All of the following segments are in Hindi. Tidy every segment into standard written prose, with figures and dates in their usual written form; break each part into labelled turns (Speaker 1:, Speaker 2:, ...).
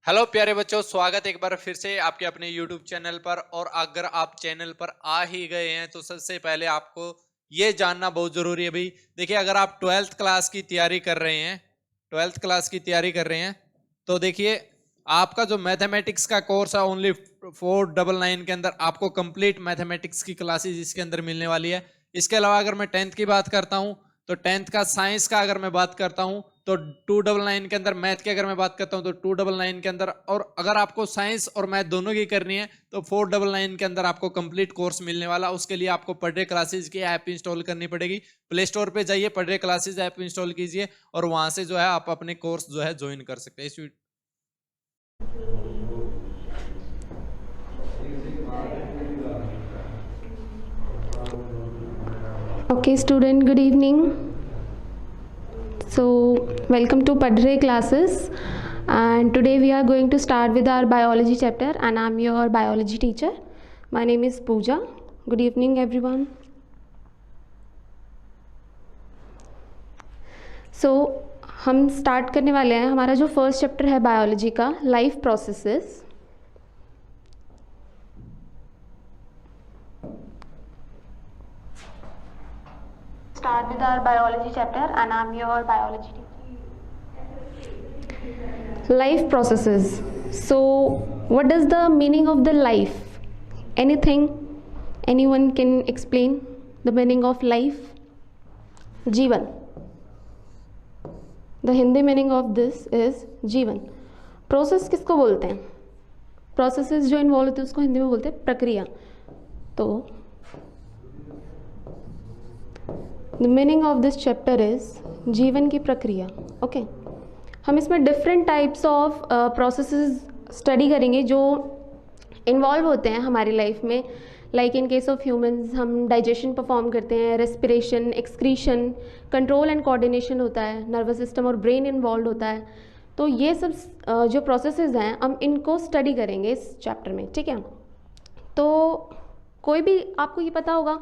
Speaker 1: हेलो प्यारे बच्चों, स्वागत है एक बार फिर से आपके अपने YouTube चैनल पर। और अगर आप चैनल पर आ ही गए हैं तो सबसे पहले आपको ये जानना बहुत जरूरी है भाई। देखिए, अगर आप 12th क्लास की तैयारी कर रहे हैं, 12th क्लास की तैयारी कर रहे हैं तो देखिए, आपका जो मैथमेटिक्स का कोर्स है ओनली 499 के अंदर आपको कंप्लीट मैथमेटिक्स की क्लासेस इसके अंदर मिलने वाली है। इसके अलावा अगर मैं 10th की बात करता हूं तो 10th का साइंस का अगर मैं बात करता हूं तो 299 के अंदर, मैथ की अगर मैं बात करता हूं तो 299 के अंदर, और अगर आपको साइंस और मैथ दोनों की करनी है तो 499 के अंदर आपको कंप्लीट कोर्स मिलने वाला। उसके लिए आपको पढ़े क्लासेस की ऐप इंस्टॉल करनी पड़ेगी। प्ले स्टोर पे जाइए, पढ़े क्लासेस ऐप इंस्टॉल कीजिए और वहां से जो है आप अपने कोर्स जो है ज्वाइन कर सकते हैं।
Speaker 2: Okay student, good evening. So welcome to Padre classes, and today we are going to start with our biology chapter and I'm your biology teacher. My name is Pooja. Good evening everyone. So हम स्टार्ट करने वाले हैं। हमारा जो फर्स्ट चैप्टर है बायोलॉजी का, life processes. Start with our biology chapter and I'm your biology teacher. Life processes. So what is the meaning of the life? Anyone can explain the meaning of life? जीवन. The Hindi meaning of this is जीवन. प्रोसेस किसको बोलते हैं? प्रोसेसेस जो इन्वॉल्व होते हैं उसको हिंदी में बोलते हैं प्रक्रिया। तो the meaning of this chapter is जीवन की प्रक्रिया। ओके, हम इसमें different types of processes study करेंगे जो इन्वॉल्व होते हैं हमारी लाइफ में। Like in case of humans हम डाइजेशन परफॉर्म करते हैं, respiration, excretion, control and coordination होता है, नर्वस सिस्टम और ब्रेन इन्वॉल्व होता है। तो ये सब जो प्रोसेसेस हैं हम इनको स्टडी करेंगे इस चैप्टर में, ठीक है। तो कोई भी, आपको ये पता होगा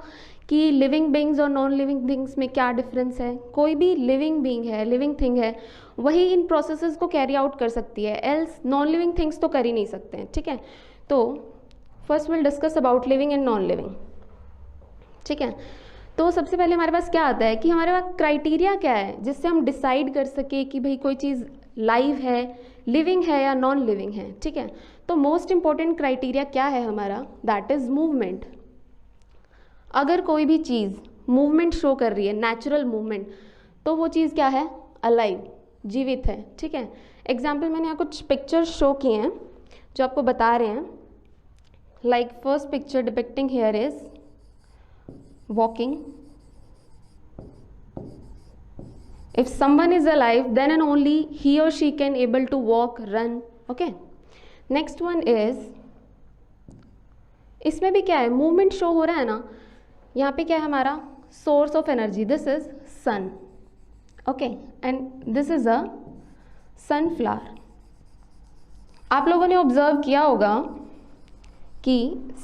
Speaker 2: कि लिविंग बींग्स और नॉन लिविंग थिंग्स में क्या डिफरेंस है। कोई भी लिविंग बींग है, लिविंग थिंग है, वही इन प्रोसेसेस को कैरी आउट कर सकती है, एल्स नॉन लिविंग थिंग्स तो कर ही नहीं सकते हैं, ठीक है। तो first will discuss about living and non living, ठीक है। तो सबसे पहले हमारे पास क्या आता है कि हमारे पास क्राइटेरिया क्या है जिससे हम डिसाइड कर सके कि भाई कोई चीज़ लाइव है, लिविंग है या नॉन लिविंग है, ठीक है। तो मोस्ट इंपॉर्टेंट क्राइटेरिया क्या है हमारा? That is movement. अगर कोई भी चीज़ मूवमेंट शो कर रही है, नेचुरल मूवमेंट, तो वो चीज़ क्या है? अलाइव, जीवित है, ठीक है। एग्जाम्पल मैंने यहाँ कुछ पिक्चर्स शो किए हैं जो आपको बता रहे हैं। Like first picture depicting here is walking. If someone is alive, then and only he or she can able to walk, run. Okay. Next one is, इसमें भी क्या है? मूवमेंट शो हो रहा है ना। यहाँ पे क्या है हमारा? Source of energy, this is sun. Okay, and this is a sunflower. आप लोगों ने ऑब्जर्व किया होगा कि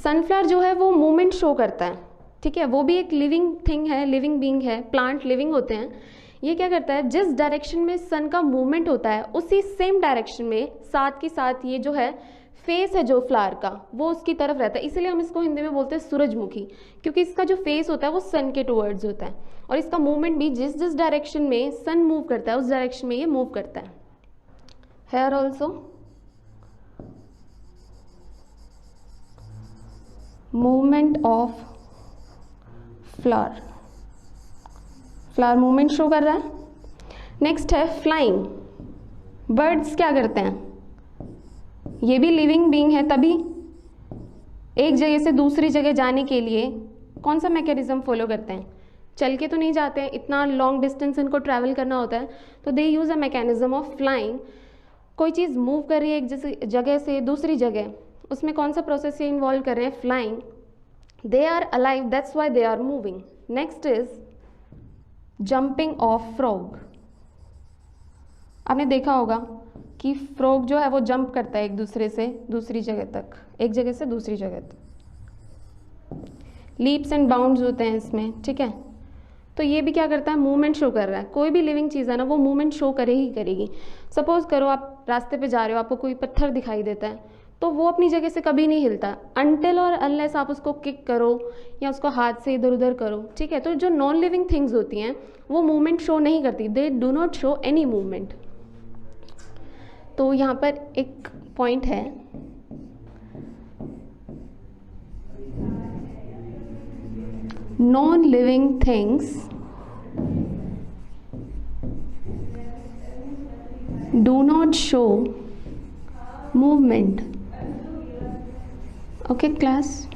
Speaker 2: सनफ्लावर जो है वो मूवमेंट शो करता है, ठीक है। वो भी एक लिविंग थिंग है, लिविंग बींग है, प्लांट लिविंग होते हैं। ये क्या करता है? जिस डायरेक्शन में सन का मूवमेंट होता है उसी सेम डायरेक्शन में साथ के साथ ये जो है फेस है जो फ्लावर का, वो उसकी तरफ रहता है। इसलिए हम इसको हिंदी में बोलते हैं सूरजमुखी, क्योंकि इसका जो फेस होता है वो सन के टुवर्ड्स होता है और इसका मूवमेंट भी जिस जिस डायरेक्शन में सन मूव करता है उस डायरेक्शन में ये मूव करता है। Here also movement of flower, flower movement show कर रहा है। नेक्स्ट है फ्लाइंग। बर्ड्स क्या करते हैं? ये भी लिविंग बीइंग है, तभी एक जगह से दूसरी जगह जाने के लिए कौन सा मैकेनिज्म फॉलो करते हैं? चल के तो नहीं जाते हैं, इतना लॉन्ग डिस्टेंस इनको ट्रैवल करना होता है, तो they use a mechanism of flying. कोई चीज़ मूव कर रही है एक जगह से दूसरी जगह, उसमें कौन सा प्रोसेस ये इन्वॉल्व कर रहे हैं? Flying. They are alive, that's why they are moving. Next is jumping of frog. आपने देखा होगा कि फ्रॉग जो है वो जंप करता है एक दूसरे से दूसरी जगह तक, एक जगह से दूसरी जगह तक। लीप्स एंड बाउंड्स होते हैं इसमें, ठीक है। तो ये भी क्या करता है? मूवमेंट शो कर रहा है। कोई भी लिविंग चीज़ है ना वो मूवमेंट शो करे ही करेगी। सपोज करो आप रास्ते पे जा रहे हो, आपको कोई पत्थर दिखाई देता है, तो वो अपनी जगह से कभी नहीं हिलता अनटिल और अनलेस आप उसको किक करो या उसको हाथ से इधर उधर करो, ठीक है। तो जो नॉन लिविंग थिंग्स होती हैं वो मूवमेंट शो नहीं करती, they do not show any movement. तो यहाँ पर एक पॉइंट है, non living things do not show movement. Okay class,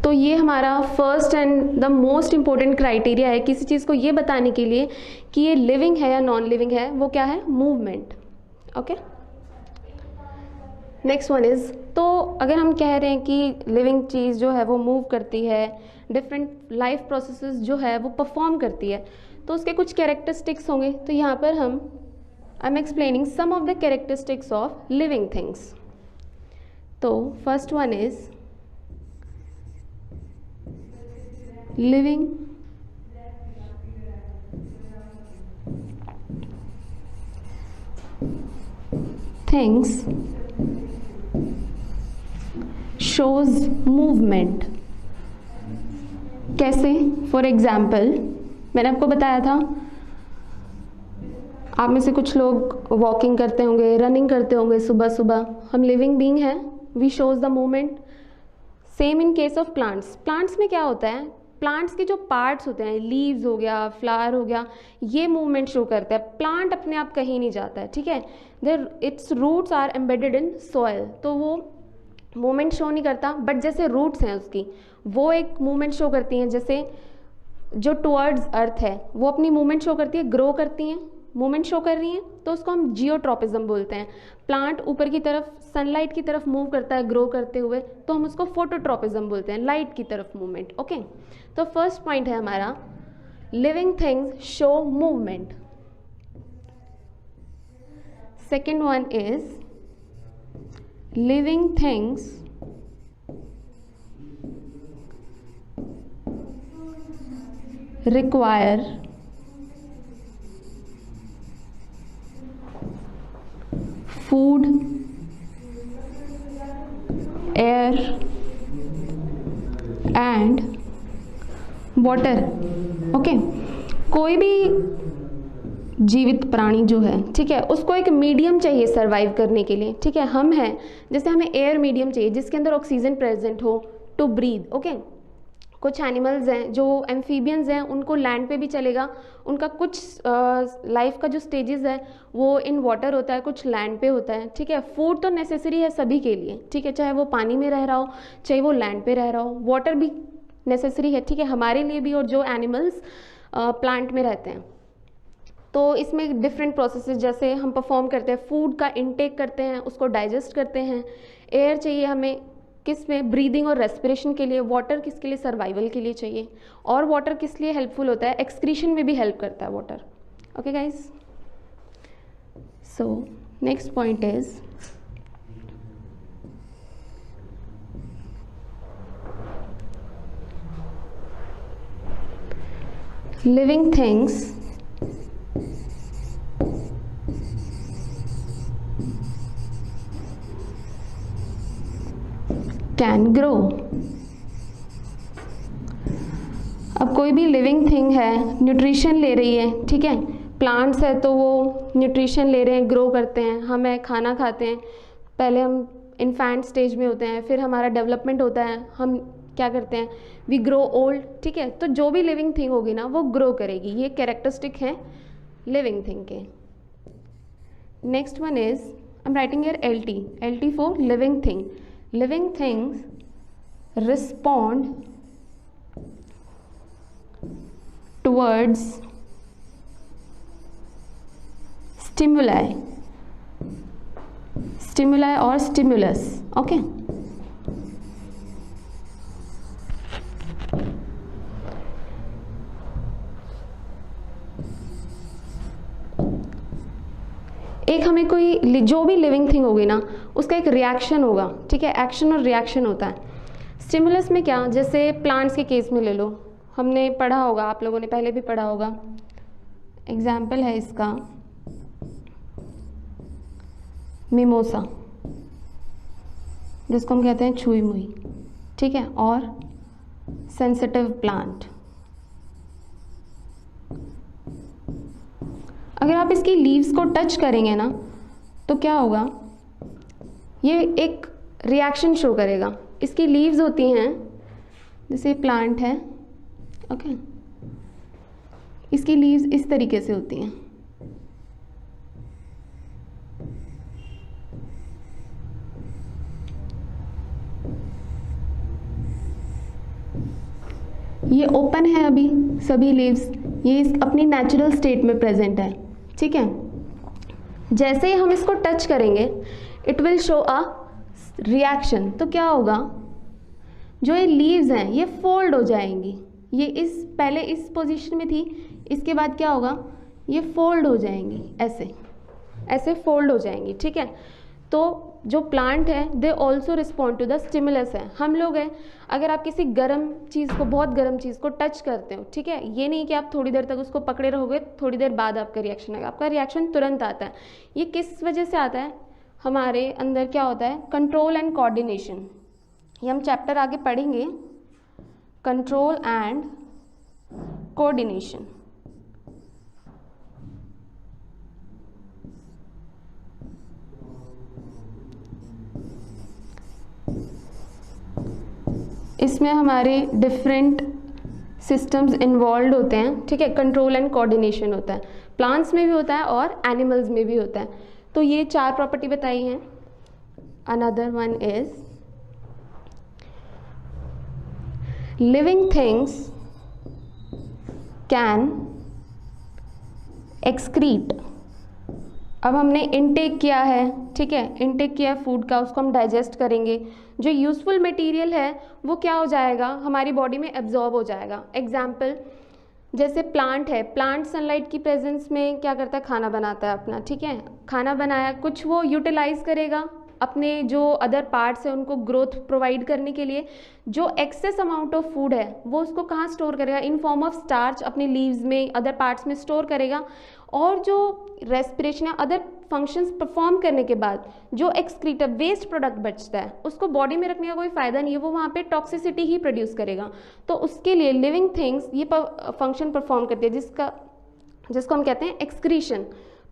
Speaker 2: तो ये हमारा first and the most important criteria है किसी चीज़ को ये बताने के लिए कि ये लिविंग है या नॉन लिविंग है, वो क्या है, movement. Okay, next one is, तो अगर हम कह रहे हैं कि लिविंग चीज़ जो है वो मूव करती है, डिफरेंट लाइफ प्रोसेसेस जो है वो परफॉर्म करती है, तो उसके कुछ कैरेक्टरिस्टिक्स होंगे। तो यहाँ पर I am explaining some of the characteristics of living things. तो first one is living things shows movement. कैसे? फॉर एग्जाम्पल, मैंने आपको बताया था, आप में से कुछ लोग वॉकिंग करते होंगे, रनिंग करते होंगे सुबह सुबह, हम लिविंग बीइंग हैं, V shows the movement. Same in case of plants. Plants में क्या होता है, प्लांट्स के जो पार्ट्स होते हैं, लीव्स हो गया, फ्लावर हो गया, ये मूवमेंट शो करता है। प्लांट अपने आप कहीं नहीं जाता है, ठीक है, there its roots are embedded in soil, तो वो मूवमेंट शो नहीं करता, बट जैसे रूट्स हैं उसकी, वो एक मूवमेंट शो करती हैं। जैसे जो टुवर्ड्स अर्थ है वो अपनी मूवमेंट शो करती है, ग्रो करती हैं, मूवमेंट शो कर रही हैं, तो उसको हम जियोट्रॉपिज्म बोलते हैं। प्लांट ऊपर की तरफ सनलाइट की तरफ मूव करता है ग्रो करते हुए, तो हम उसको फोटोट्रॉपिज्म बोलते हैं, लाइट की तरफ मूवमेंट। ओके, तो फर्स्ट पॉइंट है हमारा, living things show movement. Second one is living things require food, air and water। Okay, कोई भी जीवित प्राणी जो है, ठीक है, उसको एक मीडियम चाहिए सरवाइव करने के लिए, ठीक है। हम हैं, जैसे हमें एयर मीडियम चाहिए जिसके अंदर ऑक्सीजन प्रेजेंट हो टू ब्रीथ। ओके, कुछ एनिमल्स हैं जो एम्फीबियंस हैं, उनको लैंड पे भी चलेगा, उनका कुछ लाइफ का जो स्टेजेस है वो इन वाटर होता है, कुछ लैंड पे होता है, ठीक है। फूड तो नेसेसरी है सभी के लिए, ठीक है, चाहे वो पानी में रह रहा हो, चाहे वो लैंड पे रह रहा हो, वाटर भी नेसेसरी है, ठीक है, हमारे लिए भी और जो एनिमल्स प्लांट में रहते हैं। तो इसमें डिफरेंट प्रोसेसेस जैसे हम परफॉर्म करते हैं, फूड का इनटेक करते हैं, उसको डाइजेस्ट करते हैं। एयर चाहिए हमें किस में, ब्रीदिंग और रेस्पिरेशन के लिए। वाटर किसके लिए, सर्वाइवल के लिए चाहिए। और वाटर किस लिए हेल्पफुल होता है, एक्सक्रीशन में भी हेल्प करता है water. Okay guys, so next point is living things can grow. अब कोई भी लिविंग थिंग है, न्यूट्रिशन ले रही है, ठीक है, प्लांट्स है तो वो न्यूट्रिशन ले रहे हैं, ग्रो करते हैं, हमें खाना खाते हैं, पहले हम इन्फेंट स्टेज में होते हैं, फिर हमारा डेवलपमेंट होता है, हम क्या करते हैं, वी ग्रो ओल्ड, ठीक है। तो जो भी लिविंग थिंग होगी ना वो ग्रो करेगी, ये कैरेक्टरिस्टिक है लिविंग थिंग के। Next one is, I am writing here LT for living thing. Living things respond towards stimuli or stimulus। Okay, एक हमें कोई जो भी लिविंग थिंग होगी ना उसका एक रिएक्शन होगा, ठीक है, एक्शन और रिएक्शन होता है। स्टिमुलस में क्या, जैसे प्लांट्स के केस में ले लो, हमने पढ़ा होगा, आप लोगों ने पहले भी पढ़ा होगा। एग्जाम्पल है इसका मिमोसा, जिसको हम कहते हैं छुई मुई, ठीक है, और सेंसिटिव प्लांट। अगर आप इसकी लीव्स को टच करेंगे ना तो क्या होगा, ये एक रिएक्शन शो करेगा। इसकी लीव्स होती हैं, जैसे प्लांट है, ओके, इसकी लीव्स इस तरीके से होती हैं। ये ओपन है अभी सभी लीव्स, ये अपनी नेचुरल स्टेट में प्रेजेंट है, ठीक है। जैसे ही हम इसको टच करेंगे it will show a reaction. तो क्या होगा, जो ये लीव्स हैं ये फोल्ड हो जाएंगी। ये इस पहले इस पोजीशन में थी, इसके बाद क्या होगा, ये फोल्ड हो जाएंगी, ऐसे ऐसे फोल्ड हो जाएंगी, ठीक है। तो जो प्लांट है they also respond to the stimulus है। हम लोग हैं, अगर आप किसी गर्म चीज़ को, बहुत गर्म चीज़ को टच करते हो, ठीक है, ये नहीं कि आप थोड़ी देर तक उसको पकड़े रहोगे, थोड़ी देर बाद आपका रिएक्शन आएगा, आपका रिएक्शन तुरंत आता है। ये किस वजह से आता है, हमारे अंदर क्या होता है, कंट्रोल एंड कोऑर्डिनेशन। ये हम चैप्टर आगे पढ़ेंगे, कंट्रोल एंड कोऑर्डिनेशन। इसमें हमारे डिफरेंट सिस्टम्स इन्वॉल्व होते हैं, ठीक है, कंट्रोल एंड कोऑर्डिनेशन होता है, प्लांट्स में भी होता है और एनिमल्स में भी होता है। तो ये 4 प्रॉपर्टी बताई हैं। Another one is living things can excrete. अब हमने इनटेक किया है, ठीक है, इनटेक किया है फूड का, उसको हम डाइजेस्ट करेंगे। जो यूज़फुल मटेरियल है वो क्या हो जाएगा, हमारी बॉडी में एब्जॉर्ब हो जाएगा। एग्जाम्पल जैसे प्लांट है, प्लांट सनलाइट की प्रेजेंस में क्या करता है, खाना बनाता है अपना, ठीक है, खाना बनाया, कुछ वो यूटिलाइज करेगा अपने जो अदर पार्ट्स हैं उनको ग्रोथ प्रोवाइड करने के लिए। जो एक्सेस अमाउंट ऑफ फूड है वो उसको कहाँ स्टोर करेगा, इन फॉर्म ऑफ स्टार्च, अपने लीव्स में, अदर पार्ट्स में स्टोर करेगा। और जो रेस्पिरेशन या अदर फंक्शंस परफॉर्म करने के बाद जो एक्सक्रीटर वेस्ट प्रोडक्ट बचता है उसको बॉडी में रखने का कोई फ़ायदा नहीं है, वो वहाँ पे टॉक्सिसिटी ही प्रोड्यूस करेगा। तो उसके लिए लिविंग थिंग्स ये फंक्शन परफॉर्म करती है, जिसको हम कहते हैं एक्सक्रीशन।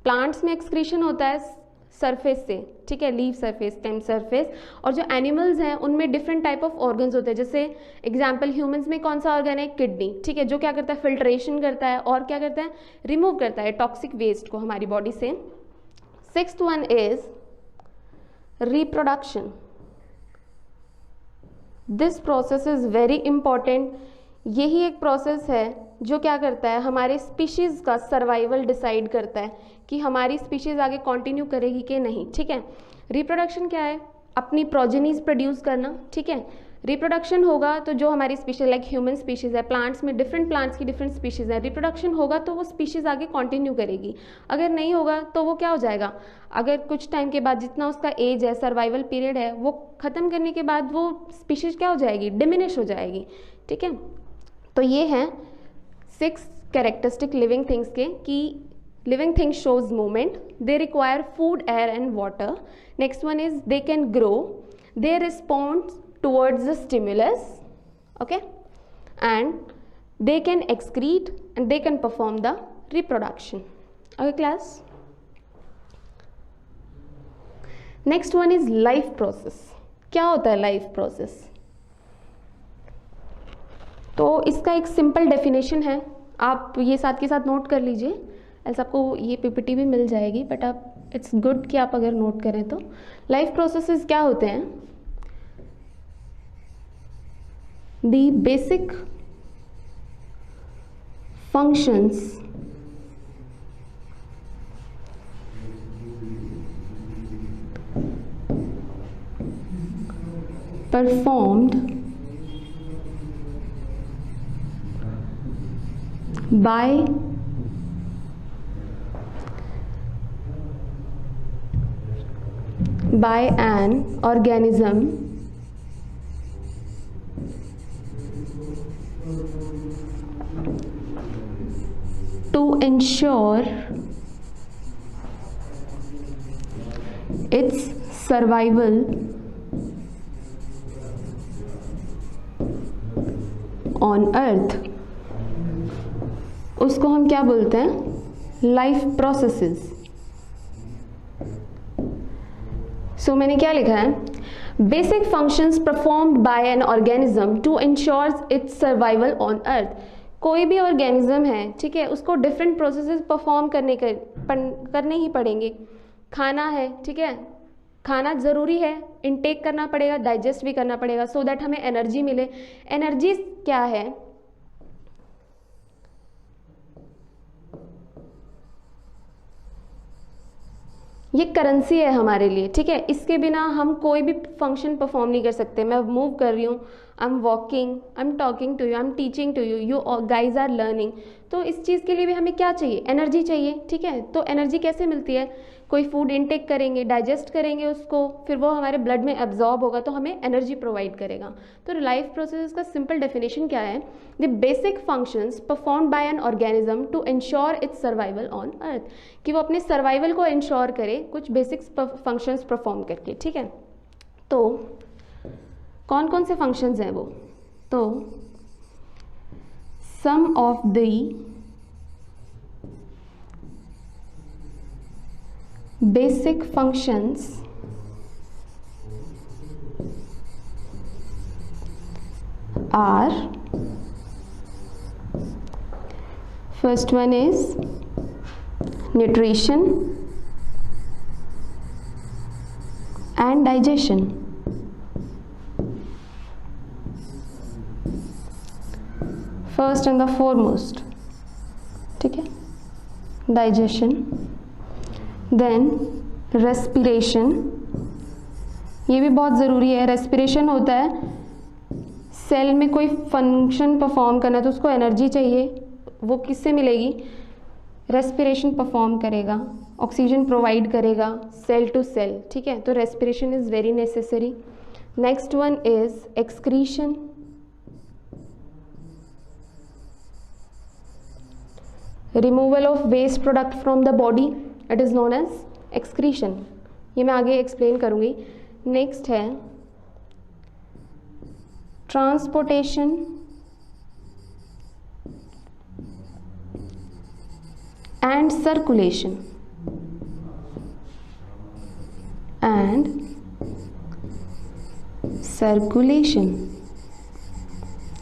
Speaker 2: प्लांट्स में एक्सक्रीशन होता है सरफेस से, ठीक है, लीव सरफेस, स्टेम सरफेस। और जो एनिमल्स हैं उनमें डिफरेंट टाइप ऑफ ऑर्गन्स होते हैं। जैसे एग्जांपल ह्यूमंस में कौन सा ऑर्गन है, किडनी, ठीक है, जो क्या करता है, फिल्ट्रेशन करता है और क्या करता है, रिमूव करता है टॉक्सिक वेस्ट को हमारी बॉडी से। 6th one is reproduction. This process is very important. यही एक प्रोसेस है जो क्या करता है, हमारे स्पीशीज़ का सर्वाइवल डिसाइड करता है कि हमारी स्पीशीज़ आगे कंटिन्यू करेगी कि नहीं, ठीक है। रिप्रोडक्शन क्या है, अपनी प्रोजेनीज प्रोड्यूस करना, ठीक है। रिप्रोडक्शन होगा तो जो हमारी स्पीशीज, लाइक ह्यूमन स्पीशीज़ है, प्लांट्स में डिफरेंट प्लांट्स की डिफरेंट स्पीशीज़ है, रिप्रोडक्शन होगा तो वो स्पीशीज़ आगे कंटिन्यू करेगी। अगर नहीं होगा तो वो क्या हो जाएगा, अगर कुछ टाइम के बाद जितना उसका एज है, सर्वाइवल पीरियड है, वो ख़त्म करने के बाद वो स्पीशीज़ क्या हो जाएगी, डिमिनिश हो जाएगी, ठीक है। तो ये हैं 6 कैरेक्टरिस्टिक लिविंग थिंग्स के, कि living things shows movement, they require food, air and water. Next one is they can grow, they respond towards the stimulus, okay, and they can excrete and they can perform the reproduction. Okay class, next one is life process. क्या होता है life process? तो इसका एक सिंपल डेफिनेशन है, आप ये साथ के साथ नोट कर लीजिए, ऐसा आपको ये पीपीटी भी मिल जाएगी, बट आप इट्स गुड कि आप अगर नोट करें तो। लाइफ प्रोसेसेस क्या होते हैं, the basic functions performed bye an organism ensure its survival on earth, उसको हम क्या बोलते हैं? Life processes. सो मैंने क्या लिखा है? Basic functions performed by an organism to ensure its survival on earth. कोई भी ऑर्गेनिज्म है, ठीक है, उसको डिफरेंट प्रोसेसेस परफॉर्म करने ही पड़ेंगे। खाना है, ठीक है, खाना ज़रूरी है, इनटेक करना पड़ेगा, डाइजेस्ट भी करना पड़ेगा, सो दैट हमें एनर्जी मिले। एनर्जी क्या है? ये करेंसी है हमारे लिए, ठीक है। इसके बिना हम कोई भी फंक्शन परफॉर्म नहीं कर सकते। मैं मूव कर रही हूँ, I am walking, I am talking to you, I am teaching to you, you guys are learning. तो इस चीज़ के लिए भी हमें क्या चाहिए? एनर्जी चाहिए, ठीक है। तो एनर्जी कैसे मिलती है? कोई फूड इनटेक करेंगे, डाइजेस्ट करेंगे उसको, फिर वो हमारे ब्लड में एब्जॉर्ब होगा तो हमें एनर्जी प्रोवाइड करेगा। तो लाइफ प्रोसेस का सिंपल डेफिनेशन क्या है? The basic functions performed by an organism to ensure its survival on earth, कि वो अपने सर्वाइवल को इंश्योर करे कुछ बेसिक फंक्शंस परफॉर्म करके, ठीक है। तो कौन कौन से फंक्शंस हैं वो? तो some of the basic functions are, first one is nutrition and digestion. First and the foremost, ठीक है, digestion, देन रेस्पिरेशन, ये भी बहुत ज़रूरी है। रेस्पिरेशन होता है, सेल में कोई फंक्शन परफॉर्म करना है तो उसको एनर्जी चाहिए, वो किससे मिलेगी? रेस्पिरेशन परफॉर्म करेगा, ऑक्सीजन प्रोवाइड करेगा सेल टू सेल, ठीक है। तो respiration is very necessary. Next one is excretion, removal of waste product from the body, it is known as excretion. ये मैं आगे एक्सप्लेन करूँगी। नेक्स्ट है ट्रांसपोर्टेशन एंड सर्कुलेशन,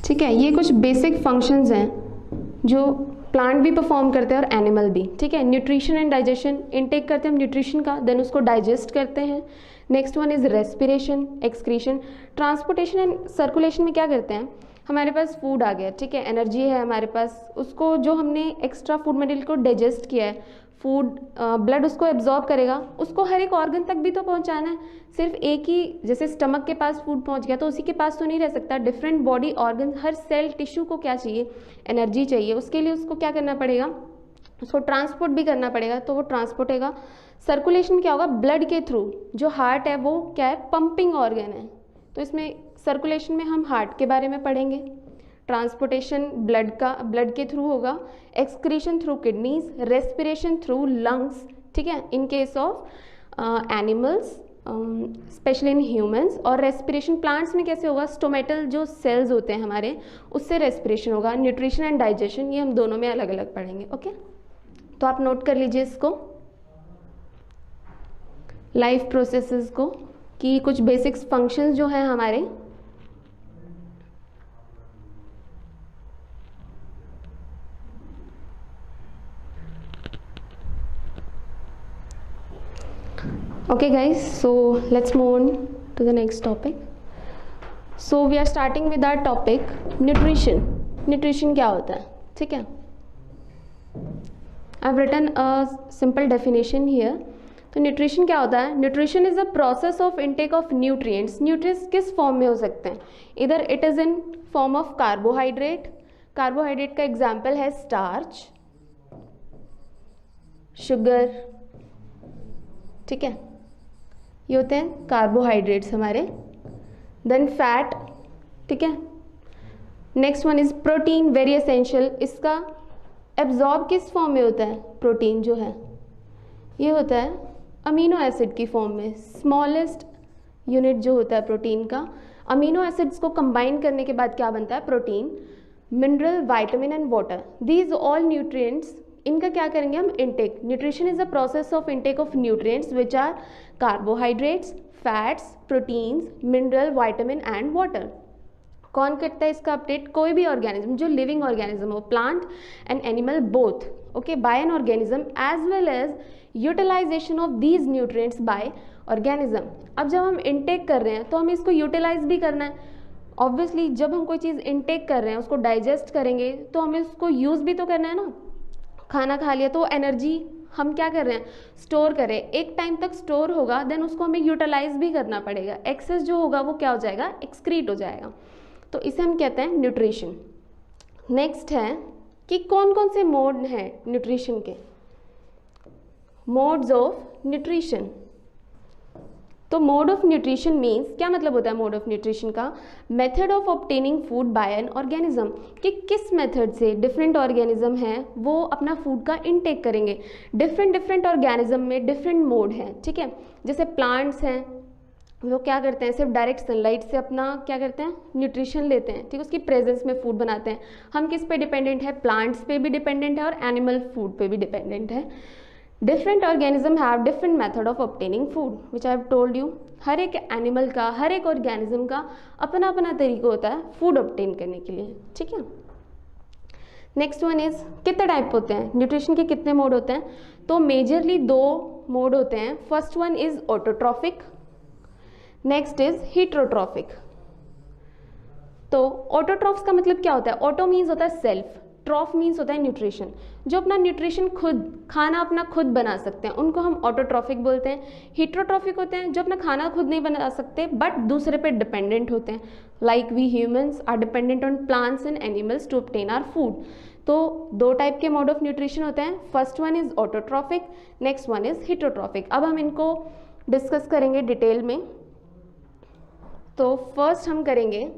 Speaker 2: ठीक है। ये कुछ बेसिक फंक्शंस हैं जो प्लांट भी परफॉर्म करते हैं और एनिमल भी, ठीक है। न्यूट्रिशन एंड डाइजेशन, इनटेक करते हैं हम न्यूट्रिशन का, देन उसको डाइजेस्ट करते हैं। Next one is respiration, excretion. Transportation and circulation में क्या करते हैं? हमारे पास फूड आ गया, ठीक है, एनर्जी है हमारे पास, उसको जो हमने एक्स्ट्रा फूड मटेरियल को डाइजेस्ट किया है, फूड ब्लड उसको एब्जॉर्ब करेगा, उसको हर एक ऑर्गन तक भी तो पहुंचाना है। सिर्फ एक ही, जैसे स्टमक के पास फूड पहुंच गया तो उसी के पास तो नहीं रह सकता। डिफरेंट बॉडी ऑर्गन, हर सेल टिश्यू को क्या चाहिए? एनर्जी चाहिए। उसके लिए उसको क्या करना पड़ेगा? उसको ट्रांसपोर्ट भी करना पड़ेगा, तो वो ट्रांसपोर्ट होगा। सर्कुलेशन क्या होगा? ब्लड के थ्रू। जो हार्ट है वो क्या है? पंपिंग ऑर्गन है, तो इसमें सर्कुलेशन में हम हार्ट के बारे में पढ़ेंगे। ट्रांसपोर्टेशन ब्लड के थ्रू होगा, excretion through kidneys, respiration through lungs, ठीक है, इन case of animals, specially in humans. और रेस्पिरेशन प्लांट्स में कैसे होगा? स्टोमेटल जो सेल्स होते हैं हमारे, उससे रेस्पिरेशन होगा। न्यूट्रिशन एंड डाइजेशन, ये हम दोनों में अलग अलग पढ़ेंगे, ओके। तो आप नोट कर लीजिए इसको, लाइफ प्रोसेसेस को, कि कुछ बेसिक्स फंक्शंस जो हैं हमारे, okay guys, so let's move on to the next topic. So we are starting with our topic nutrition. Nutrition क्या होता है? ठीक है, I've written a simple definition here. तो न्यूट्रिशन क्या होता है? Nutrition is a process of intake of nutrients. Nutrients किस फॉर्म में हो सकते हैं? इधर it is in form of carbohydrate. Carbohydrate का एग्जाम्पल है स्टार्च, शुगर, ठीक है, ये होते हैं कार्बोहाइड्रेट्स हमारे। देन फैट, ठीक है। Next one is protein, very essential. इसका एब्जॉर्ब किस फॉर्म में होता है? प्रोटीन जो है ये होता है अमीनो एसिड की फॉर्म में। स्मॉलेस्ट यूनिट जो होता है प्रोटीन का, अमीनो एसिड्स को कंबाइन करने के बाद क्या बनता है? Protein. Mineral, vitamin and water, these all nutrients, इनका क्या करेंगे हम? Intake. Nutrition is the process of intake of nutrients which are carbohydrates, fats, proteins, mineral, vitamin and water. कौन करता है इसका अपडेट? कोई भी ऑर्गेनिज्म जो लिविंग ऑर्गेनिज्म हो, plant and animal both, okay, by an organism as well as utilization of these nutrients by organism. अब जब हम इनटेक कर रहे हैं तो हमें इसको यूटिलाइज भी करना है। ऑब्वियसली जब हम कोई चीज़ इनटेक कर रहे हैं, उसको डाइजेस्ट करेंगे तो हमें उसको यूज़ भी तो करना है ना। खाना खा लिया तो एनर्जी हम क्या कर रहे हैं? स्टोर करें। एक टाइम तक स्टोर होगा, देन उसको हमें यूटिलाइज भी करना पड़ेगा। एक्सेस जो होगा वो क्या हो जाएगा? एक्सक्रीट हो जाएगा। तो इसे हम कहते हैं न्यूट्रिशन। नेक्स्ट है कि कौन कौन से मोड हैं न्यूट्रिशन के? Modes of nutrition. तो मोड ऑफ न्यूट्रिशन मीन्स, क्या मतलब होता है मोड ऑफ न्यूट्रिशन का? Method of obtaining food by an organism, कि किस मेथड से डिफरेंट ऑर्गेनिज्म हैं वो अपना फूड का इनटेक करेंगे। डिफरेंट ऑर्गेनिज्म में डिफरेंट मोड हैं, ठीक है। जैसे प्लांट्स हैं, वो क्या करते हैं? सिर्फ डायरेक्ट सनलाइट से अपना क्या करते हैं? न्यूट्रिशन लेते हैं, ठीक है, उसकी प्रेजेंस में फूड बनाते हैं। हम किस पे डिपेंडेंट है? प्लांट्स पे भी डिपेंडेंट है और एनिमल फूड पे भी डिपेंडेंट है। Different organism have different method of obtaining food which I have told you. हर एक एनिमल का, हर एक ऑर्गेनिज्म का अपना अपना तरीका होता है फूड ऑब्टेन करने के लिए, ठीक है। नेक्स्ट वन इज, कितने टाइप होते हैं न्यूट्रिशन के? कितने मोड होते हैं? तो मेजरली 2 मोड होते हैं। First one is autotrophic, next is heterotrophic. तो ऑटोट्रॉफ्स का मतलब क्या होता है? ऑटो मीन्स होता है सेल्फ, ट्रॉफ मीन्स होता है न्यूट्रिशन। जो अपना न्यूट्रिशन खुद, खाना अपना खुद बना सकते हैं, उनको हम ऑटोट्रॉफिक बोलते हैं। हीटरोट्रॉफिक होते हैं जो अपना खाना खुद नहीं बना सकते बट दूसरे पे डिपेंडेंट होते हैं, like we humans are dependent on plants and animals to obtain our food. तो 2 टाइप के मोड ऑफ न्यूट्रिशन होते हैं। First one is autotrophic, next one is heterotrophic. अब हम इनको डिस्कस करेंगे डिटेल में। तो फर्स्ट हम करेंगे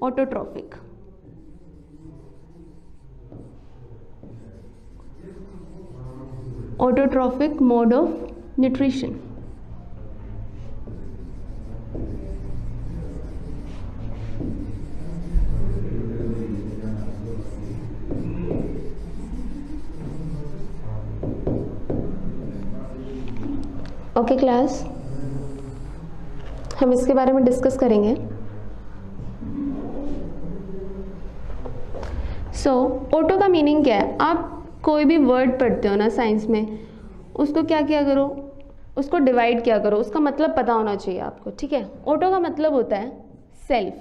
Speaker 2: autotrophic. Autotrophic mode of nutrition. Okay class, हम इसके बारे में डिस्कस करेंगे। ऑटो का मीनिंग क्या है? आप कोई भी वर्ड पढ़ते हो ना साइंस में, उसको क्या किया करो? उसको डिवाइड किया करो, उसका मतलब पता होना चाहिए आपको, ठीक है। ऑटो का मतलब होता है सेल्फ,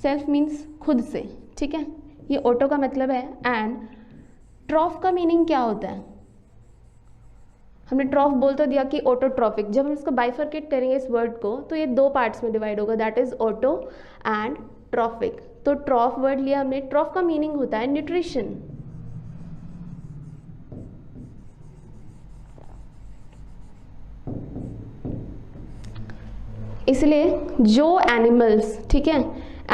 Speaker 2: सेल्फ मीन्स खुद से, ठीक है, ये ऑटो का मतलब है। एंड ट्रॉफ का मीनिंग क्या होता है? हमने ट्रॉफ बोल तो दिया कि ऑटोट्रॉफिक। जब हम इसको बाइफर्केट करेंगे इस वर्ड को, तो ये 2 पार्ट्स में डिवाइड होगा, that is auto and trophic. तो ट्रॉफ वर्ड लिया हमने, ट्रॉफ का मीनिंग होता है न्यूट्रिशन। इसलिए जो एनिमल्स, ठीक है,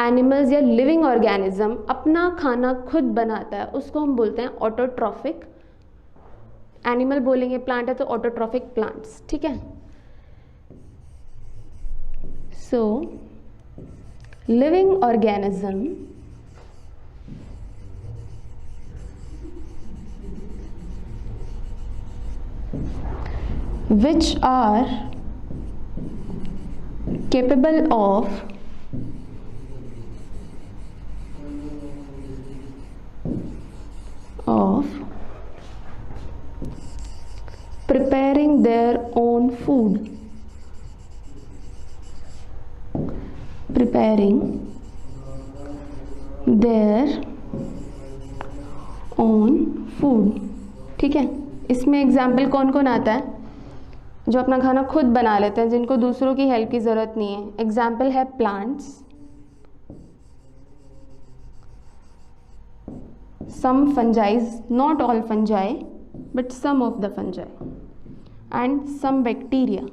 Speaker 2: एनिमल्स या लिविंग ऑर्गेनिज्म अपना खाना खुद बनाता है उसको हम बोलते हैं ऑटोट्रॉफिक। एनिमल बोलेंगे, प्लांट है तो ऑटोट्रॉफिक प्लांट्स, ठीक है। So living organism which are capable of preparing their own food, preparing their own food, ठीक है। इसमें एग्जाम्पल कौन कौन आता है? जो अपना खाना खुद बना लेते हैं, जिनको दूसरों की हेल्प की ज़रूरत नहीं है। एग्जाम्पल है plants, some fungi, not all fungi but some of the fungi, and some bacteria.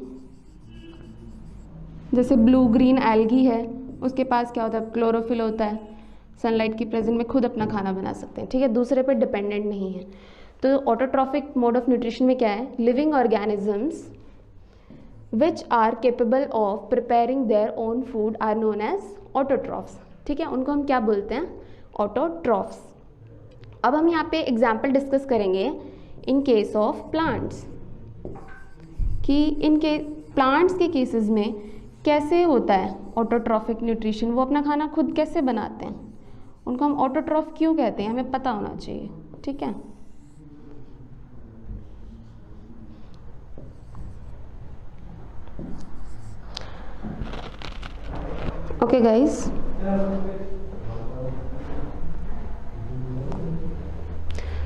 Speaker 2: जैसे ब्लू ग्रीन एल्गी है, उसके पास क्या होता है? क्लोरोफिल होता है। सनलाइट की प्रेजेंस में खुद अपना खाना बना सकते हैं, ठीक है, दूसरे पर डिपेंडेंट नहीं है। तो ऑटोट्रॉफिक मोड ऑफ न्यूट्रिशन में क्या है, living organisms which are capable of preparing their own food are known as autotrophs, ठीक है, उनको हम क्या बोलते हैं, ऑटोट्रॉफ्स। अब हम यहाँ पे एग्जाम्पल डिस्कस करेंगे इन केस ऑफ प्लांट्स, कि इनके प्लांट्स के केसेस में कैसे होता है ऑटोट्रॉफिक न्यूट्रिशन, वो अपना खाना खुद कैसे बनाते हैं, उनको हम ऑटोट्रॉफ क्यों कहते हैं, हमें पता होना चाहिए, ठीक है। ओके गाइस,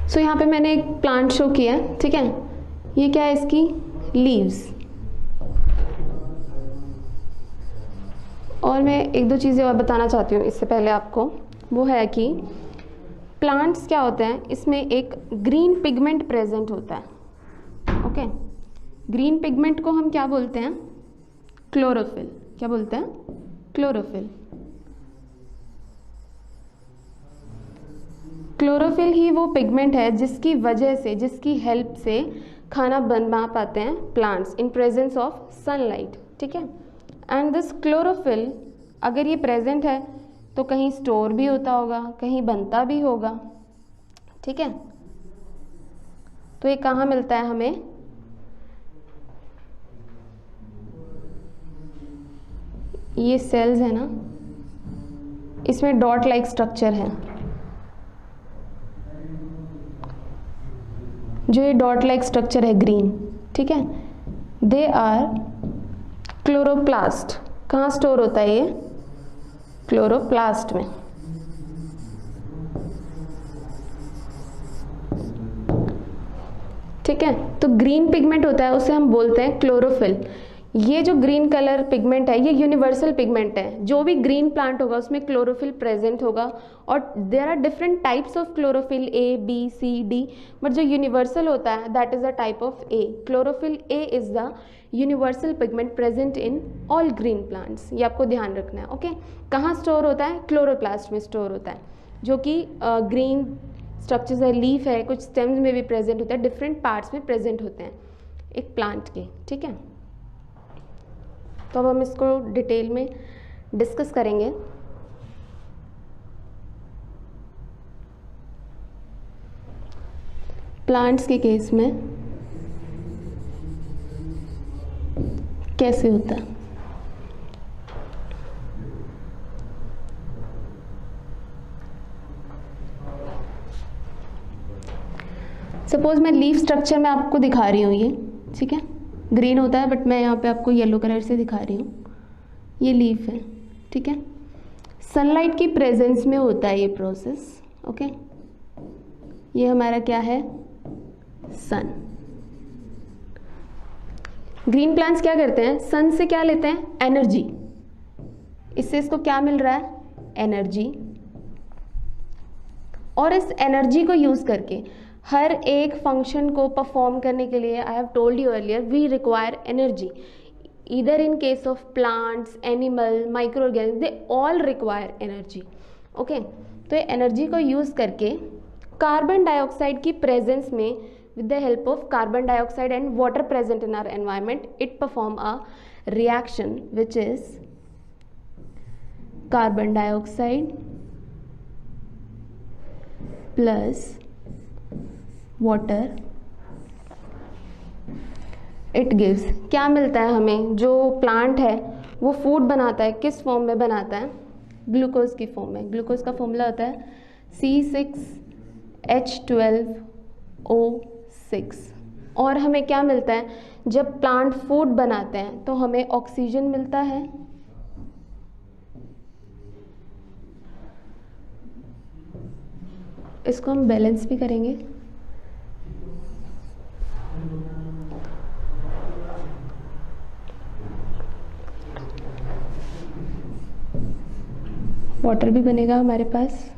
Speaker 2: सो यहाँ पे मैंने एक प्लांट शो किया है, ठीक है, ये क्या है, इसकी लीव्स। और मैं एक दो चीज़ें और बताना चाहती हूँ इससे पहले आपको, वो है कि प्लांट्स क्या होते हैं, इसमें एक ग्रीन पिगमेंट प्रेजेंट होता है, ओके। ग्रीन पिगमेंट को हम क्या बोलते हैं, क्लोरोफिल। क्या बोलते हैं, क्लोरोफिल। क्लोरोफिल ही वो पिगमेंट है जिसकी वजह से, जिसकी हेल्प से खाना बना पाते हैं plants in presence of sunlight, ठीक है। एंड दिस क्लोरोफिल अगर ये प्रेजेंट है तो कहीं स्टोर भी होता होगा, कहीं बनता भी होगा, ठीक है। तो ये कहाँ मिलता है हमें, ये सेल्स है ना, इसमें डॉट लाइक स्ट्रक्चर है, जो ये डॉट लाइक स्ट्रक्चर है ग्रीन, ठीक है, दे आर क्लोरोप्लास्ट। कहाँ स्टोर होता है ये, क्लोरोप्लास्ट में। ठीक है, तो ग्रीन पिगमेंट होता है उसे हम बोलते हैं क्लोरोफिल। ये जो ग्रीन कलर पिगमेंट है ये यूनिवर्सल पिगमेंट है, जो भी ग्रीन प्लांट होगा उसमें क्लोरोफिल प्रेजेंट होगा। और there are different types of chlorophyll, A B C D, but जो यूनिवर्सल होता है that is a type of A. Chlorophyll A is the universal pigment present in all green plants, ये आपको ध्यान रखना है, ओके। कहाँ स्टोर होता है, क्लोरोप्लास्ट में स्टोर होता है, जो कि ग्रीन स्ट्रक्चर्स है, लीफ है, कुछ स्टेम्स में भी प्रेजेंट होता है, डिफरेंट पार्ट्स में प्रेजेंट होते हैं एक प्लांट के, ठीक है। तो अब हम इसको डिटेल में डिस्कस करेंगे। प्लांट्स के केस में कैसे होता है। सपोज मैं लीफ स्ट्रक्चर में आपको दिखा रही हूँ, ये ठीक है, ग्रीन होता है बट मैं यहाँ पे आपको येलो कलर से दिखा रही हूँ, ये लीफ है, ठीक है। सनलाइट की प्रेजेंस में होता है ये प्रोसेस, ओके। ये हमारा क्या है, सन। ग्रीन प्लांट्स क्या करते हैं, सन से क्या लेते हैं, एनर्जी। इससे इसको क्या मिल रहा है, एनर्जी। और इस एनर्जी को यूज करके हर एक फंक्शन को परफॉर्म करने के लिए, I have told you earlier, we require energy. Either in case of plants, animal, micro organism, they all require energy, okay. तो ये एनर्जी को यूज़ करके कार्बन डाइऑक्साइड की प्रेजेंस में, with the help of carbon dioxide and water present in our environment, it perform a reaction which is carbon dioxide plus water, it gives, क्या मिलता है हमें, जो प्लांट है वो फूड बनाता है, किस फॉर्म में बनाता है, ग्लूकोज की फॉर्म में। ग्लूकोज का फॉर्मूला होता है C6H12O6। और हमें क्या मिलता है, जब प्लांट फूड बनाते हैं तो हमें ऑक्सीजन मिलता है, इसको हम बैलेंस भी करेंगे। वाटर भी बनेगा हमारे पास,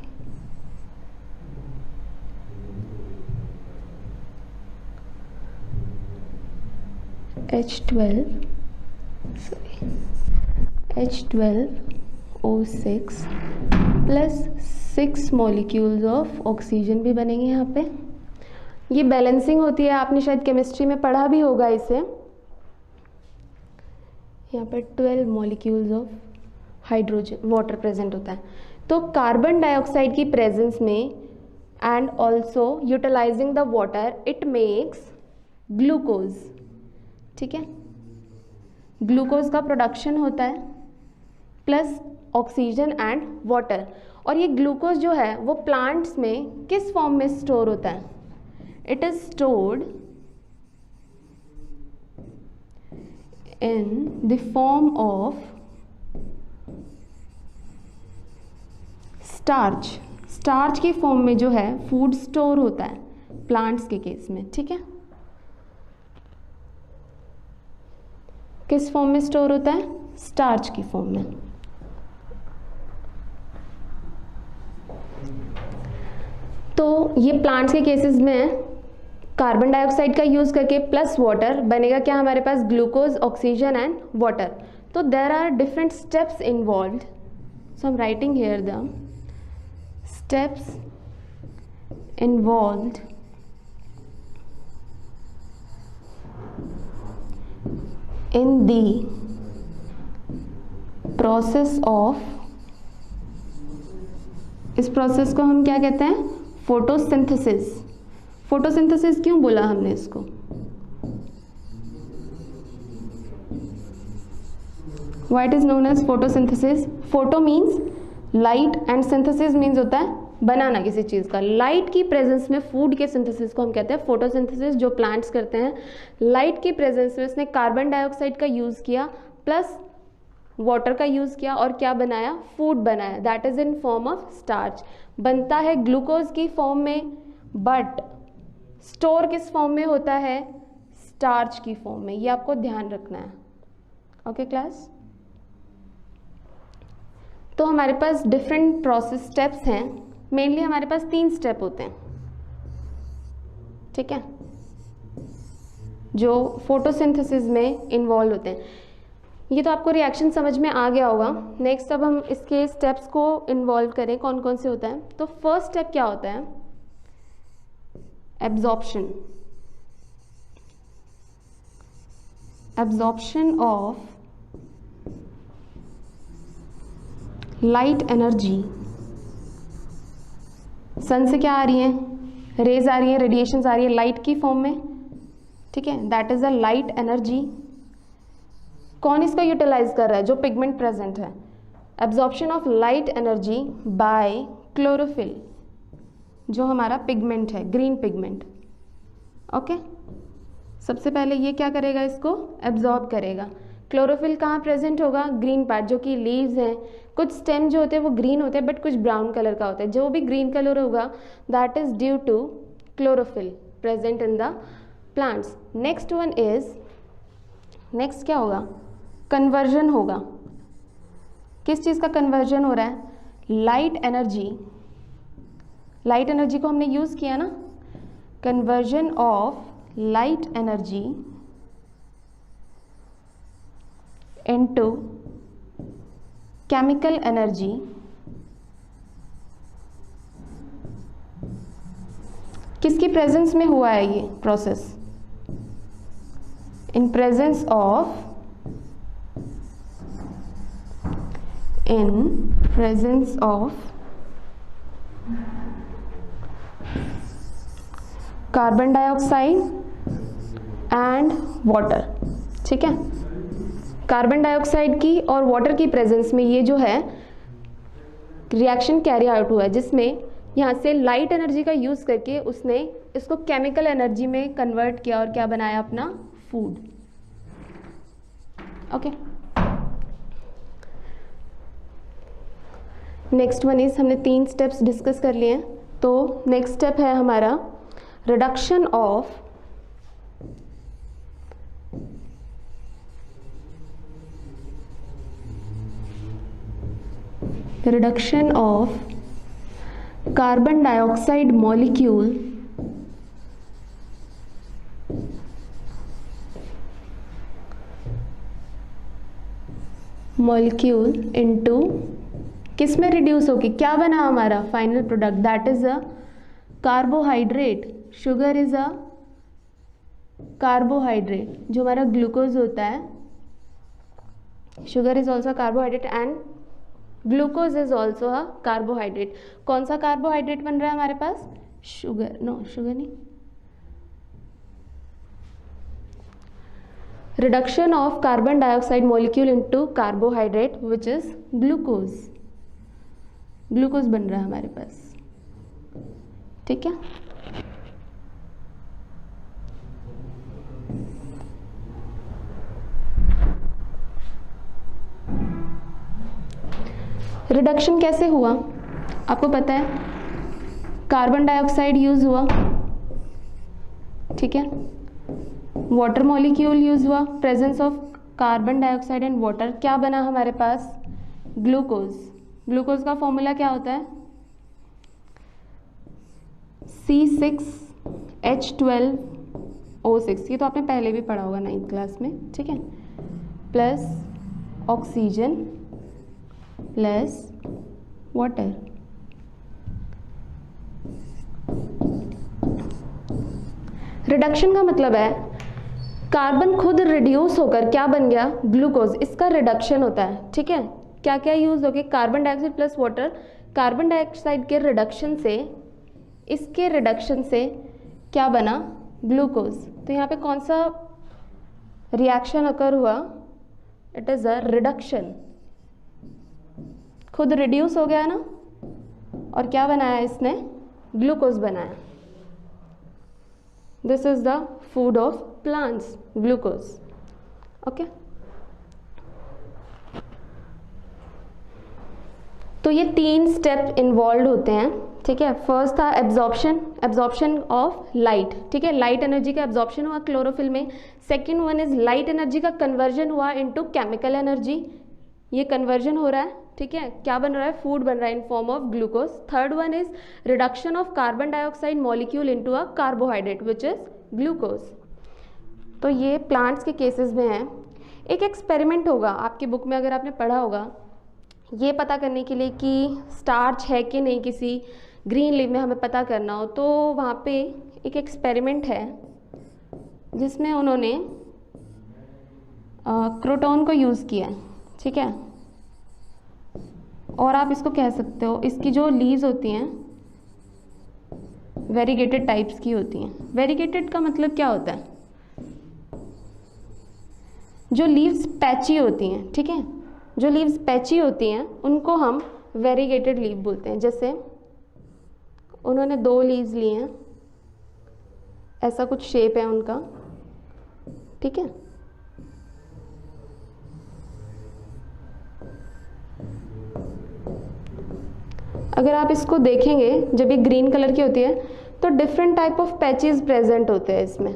Speaker 2: H12O6 plus 6 molecules of oxygen भी बनेंगे यहाँ पे। ये बैलेंसिंग होती है, आपने शायद केमिस्ट्री में पढ़ा भी होगा इसे। यहाँ पर 12 molecules of hydrogen water present होता है। तो कार्बन डाइऑक्साइड की प्रेजेंस में and also utilizing the water it makes glucose. ठीक है, ग्लूकोज का प्रोडक्शन होता है प्लस ऑक्सीजन एंड वाटर। और ये ग्लूकोज जो है वो प्लांट्स में किस फॉर्म में स्टोर होता है? It is stored in the form of starch. Starch की फॉर्म में जो है फूड स्टोर होता है प्लांट्स के केस में। ठीक है, किस फॉर्म में स्टोर होता है? स्टार्च की फॉर्म में। तो ये प्लांट्स के केसेस में कार्बन डाइऑक्साइड का यूज़ करके प्लस वाटर बनेगा क्या हमारे पास? Glucose, oxygen and water. तो there are different steps involved, so I am writing here the steps involved in the process of, इस प्रोसेस को हम क्या कहते हैं? फोटोसिंथेसिस। फोटोसिंथेसिस क्यों बोला हमने इसको? What is known as photosynthesis? Photo means light and synthesis means होता है बनाना किसी चीज़ का। लाइट की प्रेजेंस में फूड के सिंथेसिस को हम कहते हैं फोटोसिंथेसिस, जो प्लांट्स करते हैं। लाइट की प्रेजेंस में उसने कार्बन डाइऑक्साइड का यूज़ किया प्लस वाटर का यूज़ किया और क्या बनाया? फूड बनाया। That is in form of starch. बनता है ग्लूकोज की फॉर्म में, बट स्टोर किस फॉर्म में होता है? स्टार्च की फॉर्म में। ये आपको ध्यान रखना है। ओके क्लास, तो हमारे पास डिफरेंट प्रोसेस स्टेप्स हैं। मेनली हमारे पास 3 स्टेप होते हैं, ठीक है, जो फोटोसिंथेसिस में इन्वॉल्व होते हैं। ये तो आपको रिएक्शन समझ में आ गया होगा। नेक्स्ट अब हम इसके स्टेप्स को इन्वॉल्व करें, कौन कौन से होता है। तो फर्स्ट स्टेप क्या होता है? Absorption. Absorption of light energy. Sun से क्या आ रही है? रेज आ रही है, रेडिएशंस आ रही है लाइट की फॉर्म में। ठीक है, that is a light energy. कौन इसका यूटिलाइज कर रहा है? जो पिगमेंट प्रेजेंट है। Absorption of light energy by chlorophyll, जो हमारा पिगमेंट है, ग्रीन पिगमेंट। ओके, सबसे पहले ये क्या करेगा? इसको एब्जॉर्ब करेगा। क्लोरोफिल कहाँ प्रेजेंट होगा? ग्रीन पार्ट, जो कि लीव्स हैं। कुछ स्टेम जो होते हैं वो ग्रीन होते हैं, बट कुछ ब्राउन कलर का होता है। जो भी ग्रीन कलर होगा that is due to chlorophyll present in the plants. Next one is, next क्या होगा? कन्वर्जन होगा। किस चीज़ का कन्वर्जन हो रहा है? Light energy. लाइट एनर्जी को हमने यूज़ किया ना। Conversion of light energy into chemical energy किसकी प्रेजेंस में हुआ है ये process? In presence of, in presence of carbon dioxide and water. ठीक है, कार्बन डाइऑक्साइड की और वाटर की प्रेजेंस में ये जो है रिएक्शन कैरी आउट हुआ है, जिसमें यहाँ से लाइट एनर्जी का यूज़ करके उसने इसको केमिकल एनर्जी में कन्वर्ट किया और क्या बनाया? अपना food. Okay, next one is, हमने 3 स्टेप्स डिस्कस कर लिए हैं। तो नेक्स्ट स्टेप है हमारा reduction of carbon dioxide molecule into किस में रिड्यूस होके क्या बना हमारा final product, that is a carbohydrate. Sugar is a carbohydrate, जो हमारा ग्लूकोज होता है, sugar is also carbohydrate and glucose is also a carbohydrate. कौन सा कार्बोहाइड्रेट बन रहा है हमारे पास, शुगर, नो शुगर नहीं, reduction of carbon dioxide molecule into carbohydrate which is glucose, glucose बन रहा है हमारे पास, ठीक है। रिडक्शन कैसे हुआ आपको पता है, कार्बन डाइऑक्साइड यूज हुआ, ठीक है, वाटर मॉलिक्यूल यूज हुआ, presence of carbon dioxide and water, क्या बना हमारे पास, ग्लूकोज। ग्लूकोज का फॉर्मूला क्या होता है, C6H12O6, ये तो आपने पहले भी पढ़ा होगा 9th क्लास में, ठीक है, plus oxygen plus water. Reduction का मतलब है कार्बन खुद रिड्यूस होकर क्या बन गया, ग्लूकोज, इसका रिडक्शन होता है, ठीक है। क्या क्या यूज हो गया, carbon dioxide plus water, carbon dioxide के रिडक्शन से, इसके रिडक्शन से क्या बना, ग्लूकोज। तो यहाँ पे कौन सा रिएक्शन अकर हुआ, इट इज अ रिडक्शन, खुद रिड्यूस हो गया ना, और क्या बनाया इसने, ग्लूकोज बनाया। This is the food of plants, glucose, okay. तो ये 3 स्टेप इन्वॉल्व होते हैं, ठीक है। फर्स्ट था एब्जॉर्प्शन, एब्जॉर्प्शन ऑफ लाइट, ठीक है, लाइट एनर्जी का एब्जॉर्प्शन हुआ क्लोरोफिल में। Second one is light energy का कन्वर्जन हुआ इनटू केमिकल एनर्जी, ये कन्वर्जन हो रहा है, ठीक है, क्या बन रहा है, फूड बन रहा है इन form of glucose. Third one is reduction of carbon dioxide molecule into a carbohydrate which is glucose. तो ये प्लांट्स के केसेस में है। एक एक्सपेरिमेंट होगा आपकी बुक में, अगर आपने पढ़ा होगा, ये पता करने के लिए कि स्टार्च है कि नहीं किसी ग्रीन लीफ में हमें पता करना हो, तो वहाँ पे एक एक्सपेरिमेंट है जिसमें उन्होंने क्रोटॉन को यूज़ किया है, ठीक है, और आप इसको कह सकते हो, इसकी जो लीव्स होती हैं वेरीगेटेड टाइप्स की होती हैं। वेरीगेटेड का मतलब क्या होता है, जो लीव्स पैची होती हैं, ठीक है, जो लीव्स पैची होती हैं उनको हम वेरीगेटेड लीव बोलते हैं। जैसे उन्होंने 2 लीव्स लिए हैं, ऐसा कुछ शेप है उनका, ठीक है, अगर आप इसको देखेंगे जब ये ग्रीन कलर की होती है तो different type of patches present होते हैं इसमें।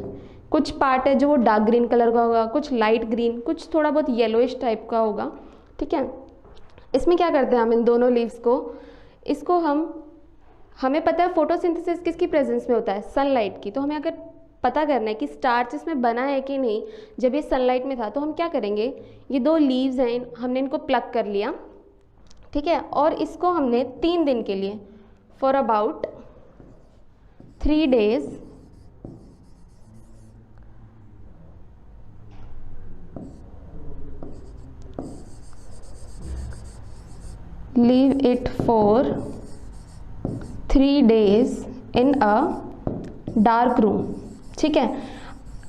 Speaker 2: कुछ पार्ट है जो वो डार्क ग्रीन कलर का होगा, कुछ लाइट ग्रीन, कुछ थोड़ा बहुत येलोइश टाइप का होगा, ठीक है। इसमें क्या करते हैं हम इन दोनों लीव्स को, इसको हमें पता है फोटोसिंथेसिस किसकी प्रेजेंस में होता है, सनलाइट की। तो हमें अगर पता करना है कि स्टार्च इसमें बना है कि नहीं जब ये सनलाइट में था, तो हम क्या करेंगे, ये 2 लीव्स हैं, हमने इनको प्लग कर लिया, ठीक है, और इसको हमने 3 दिन के लिए for about 3 days leave it for 3 days in a dark room, ठीक है।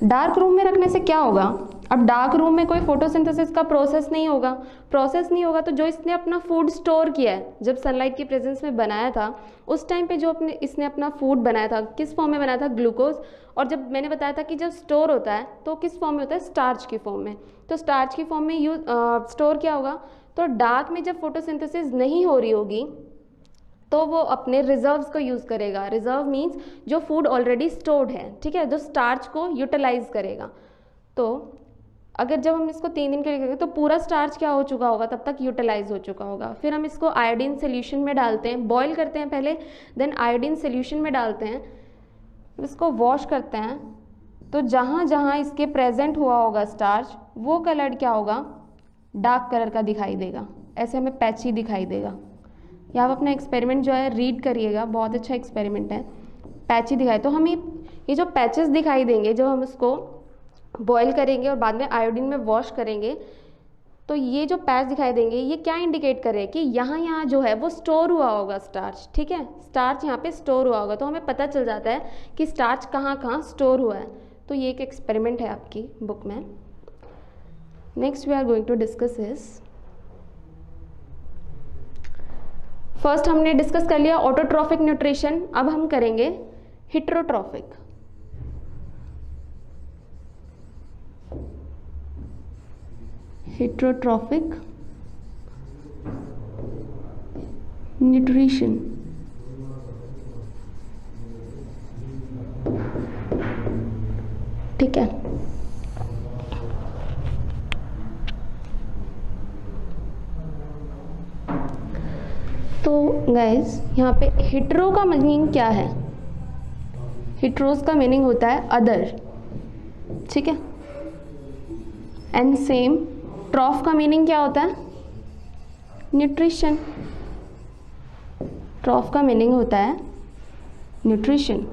Speaker 2: डार्क रूम में रखने से क्या होगा, अब डार्क रूम में कोई फोटोसिंथेसिस का प्रोसेस नहीं होगा, तो जो इसने अपना फूड स्टोर किया है, जब सनलाइट की प्रेजेंस में बनाया था उस टाइम पे जो इसने अपना फूड बनाया था किस फॉर्म में बनाया था, ग्लूकोज। और जब मैंने बताया था कि जब स्टोर होता है तो किस फॉर्म में होता है, स्टार्च की फॉर्म में। तो स्टार्च की फॉर्म में स्टोर क्या होगा, तो डार्क में जब फोटोसिंथेसिस नहीं हो रही होगी तो वो अपने रिजर्व्स को यूज़ करेगा। रिजर्व मीन्स जो फूड ऑलरेडी स्टोर्ड है, ठीक है, जो स्टार्च को यूटिलाइज करेगा। तो अगर जब हम इसको 3 दिन के लिए करेंगे तो पूरा स्टार्च क्या हो चुका होगा, तब तक यूटिलाइज हो चुका होगा। फिर हम इसको आयोडीन सोल्यूशन में डालते हैं, बॉईल करते हैं पहले, देन आयोडीन सोल्यूशन में डालते हैं, इसको वॉश करते हैं। तो जहाँ जहाँ इसके प्रेजेंट हुआ होगा स्टार्च, वो कलर क्या होगा, डार्क कलर का दिखाई देगा, ऐसे हमें पैची दिखाई देगा, या आप अपना एक्सपेरिमेंट जो है रीड करिएगा, बहुत अच्छा एक्सपेरिमेंट है। पैच ही दिखाए तो हमें ये जो पैचेस दिखाई देंगे जब हम उसको बॉईल करेंगे और बाद में आयोडीन में वॉश करेंगे, तो ये जो पैच दिखाई देंगे ये क्या इंडिकेट करे कि यहाँ जो है वो स्टोर हुआ होगा स्टार्च, ठीक है, स्टार्च यहाँ पे स्टोर हुआ होगा, तो हमें पता चल जाता है कि स्टार्च कहाँ कहाँ स्टोर हुआ है। तो ये एक एक्सपेरिमेंट है आपकी बुक में। Next we are going to discuss is, first हमने डिस्कस कर लिया ऑटोट्रॉफिक न्यूट्रिशन, अब हम करेंगे हिट्रोट्रॉफिक। Heterotrophic nutrition. ठीक है, तो गाइस यहाँ पे हिट्रो का मीनिंग क्या है? हिट्रोस का मीनिंग होता है अदर, ठीक है, एंड सेम ट्रॉफ का मीनिंग क्या होता है? न्यूट्रिशन। ट्रॉफ का मीनिंग होता है न्यूट्रिशन।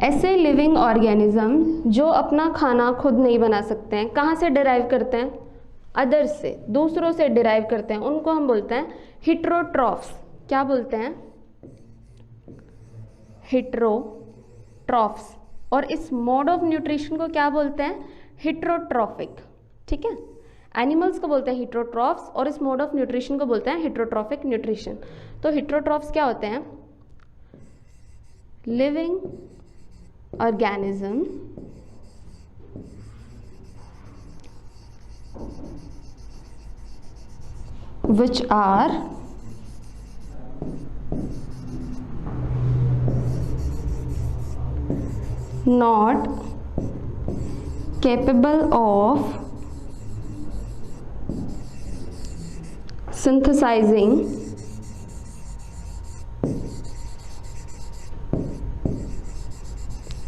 Speaker 2: ऐसे लिविंग ऑर्गेनिज्म जो अपना खाना खुद नहीं बना सकते हैं, कहाँ से डिराइव करते हैं? अदर्स से, दूसरों से डिराइव करते हैं, उनको हम बोलते हैं हिट्रोट्रॉफ्स। क्या बोलते हैं? हिट्रोट्रॉफ्स। और इस मोड ऑफ न्यूट्रिशन को क्या बोलते हैं? हिट्रोट्रॉफिक। ठीक है, एनिमल्स को बोलते हैं हिट्रोट्रॉफ्स और इस मोड ऑफ न्यूट्रिशन को बोलते हैं हिट्रोट्रॉफिक न्यूट्रिशन। तो हिट्रोट्रॉफ्स क्या होते हैं? Living organism which are not capable of synthesizing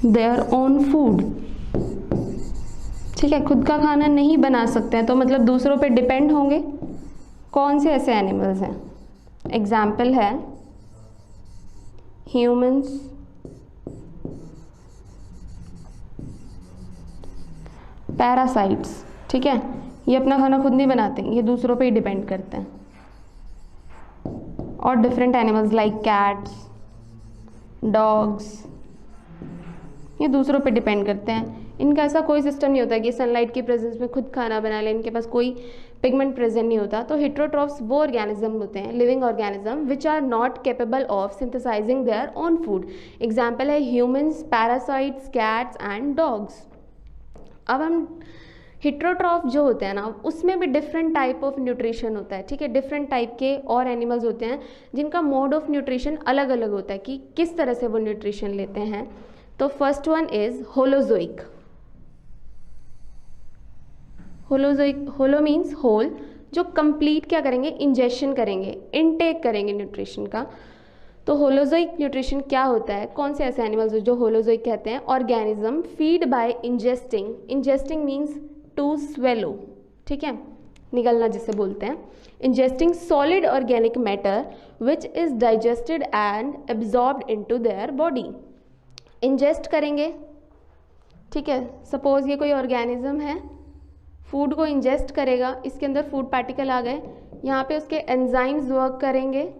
Speaker 2: their own food। ठीक है, खुद का खाना नहीं बना सकते हैं तो मतलब दूसरों पे डिपेंड होंगे। कौन से ऐसे एनिमल्स हैं? एग्जाम्पल है ह्यूमंस, पैरासाइट्स। ठीक है, ये अपना खाना खुद नहीं बनाते, ये दूसरों पे ही डिपेंड करते हैं। और different animals like cats, dogs, ये दूसरों पे डिपेंड करते हैं। इनका ऐसा कोई सिस्टम नहीं होता कि सनलाइट की प्रेजेंस में खुद खाना बना ले, इनके पास कोई पिगमेंट प्रेजेंट नहीं होता। तो हिट्रोट्रॉफ्स वो ऑर्गेनिज्म होते हैं, living organism which are not capable of synthesising their own food. Example है humans, parasites, cats and dogs. अब हम हिट्रोट्रॉफ जो होते हैं ना, उसमें भी डिफरेंट टाइप ऑफ न्यूट्रिशन होता है। ठीक है, डिफरेंट टाइप के और एनिमल्स होते हैं जिनका मोड ऑफ न्यूट्रिशन अलग अलग होता है कि किस तरह से वो न्यूट्रिशन लेते हैं। तो first one is holozoic. Holozoic, holo means whole, जो कंप्लीट क्या करेंगे? इंजेक्शन करेंगे, इनटेक करेंगे न्यूट्रिशन का। तो होलोजोइक न्यूट्रिशन क्या होता है? कौन से ऐसे एनिमल्स जो होलोजोइक कहते हैं? Organism feed by ingesting, ingesting means to swallow, ठीक है, निगलना जिसे बोलते हैं। Ingesting solid organic matter which is digested and absorbed into their body. Ingest करेंगे, ठीक है, सपोज ये कोई ऑर्गेनिज्म है, फूड को इंजेस्ट करेगा, इसके अंदर फूड पार्टिकल आ गए, यहाँ पे उसके एंजाइम्स वर्क करेंगे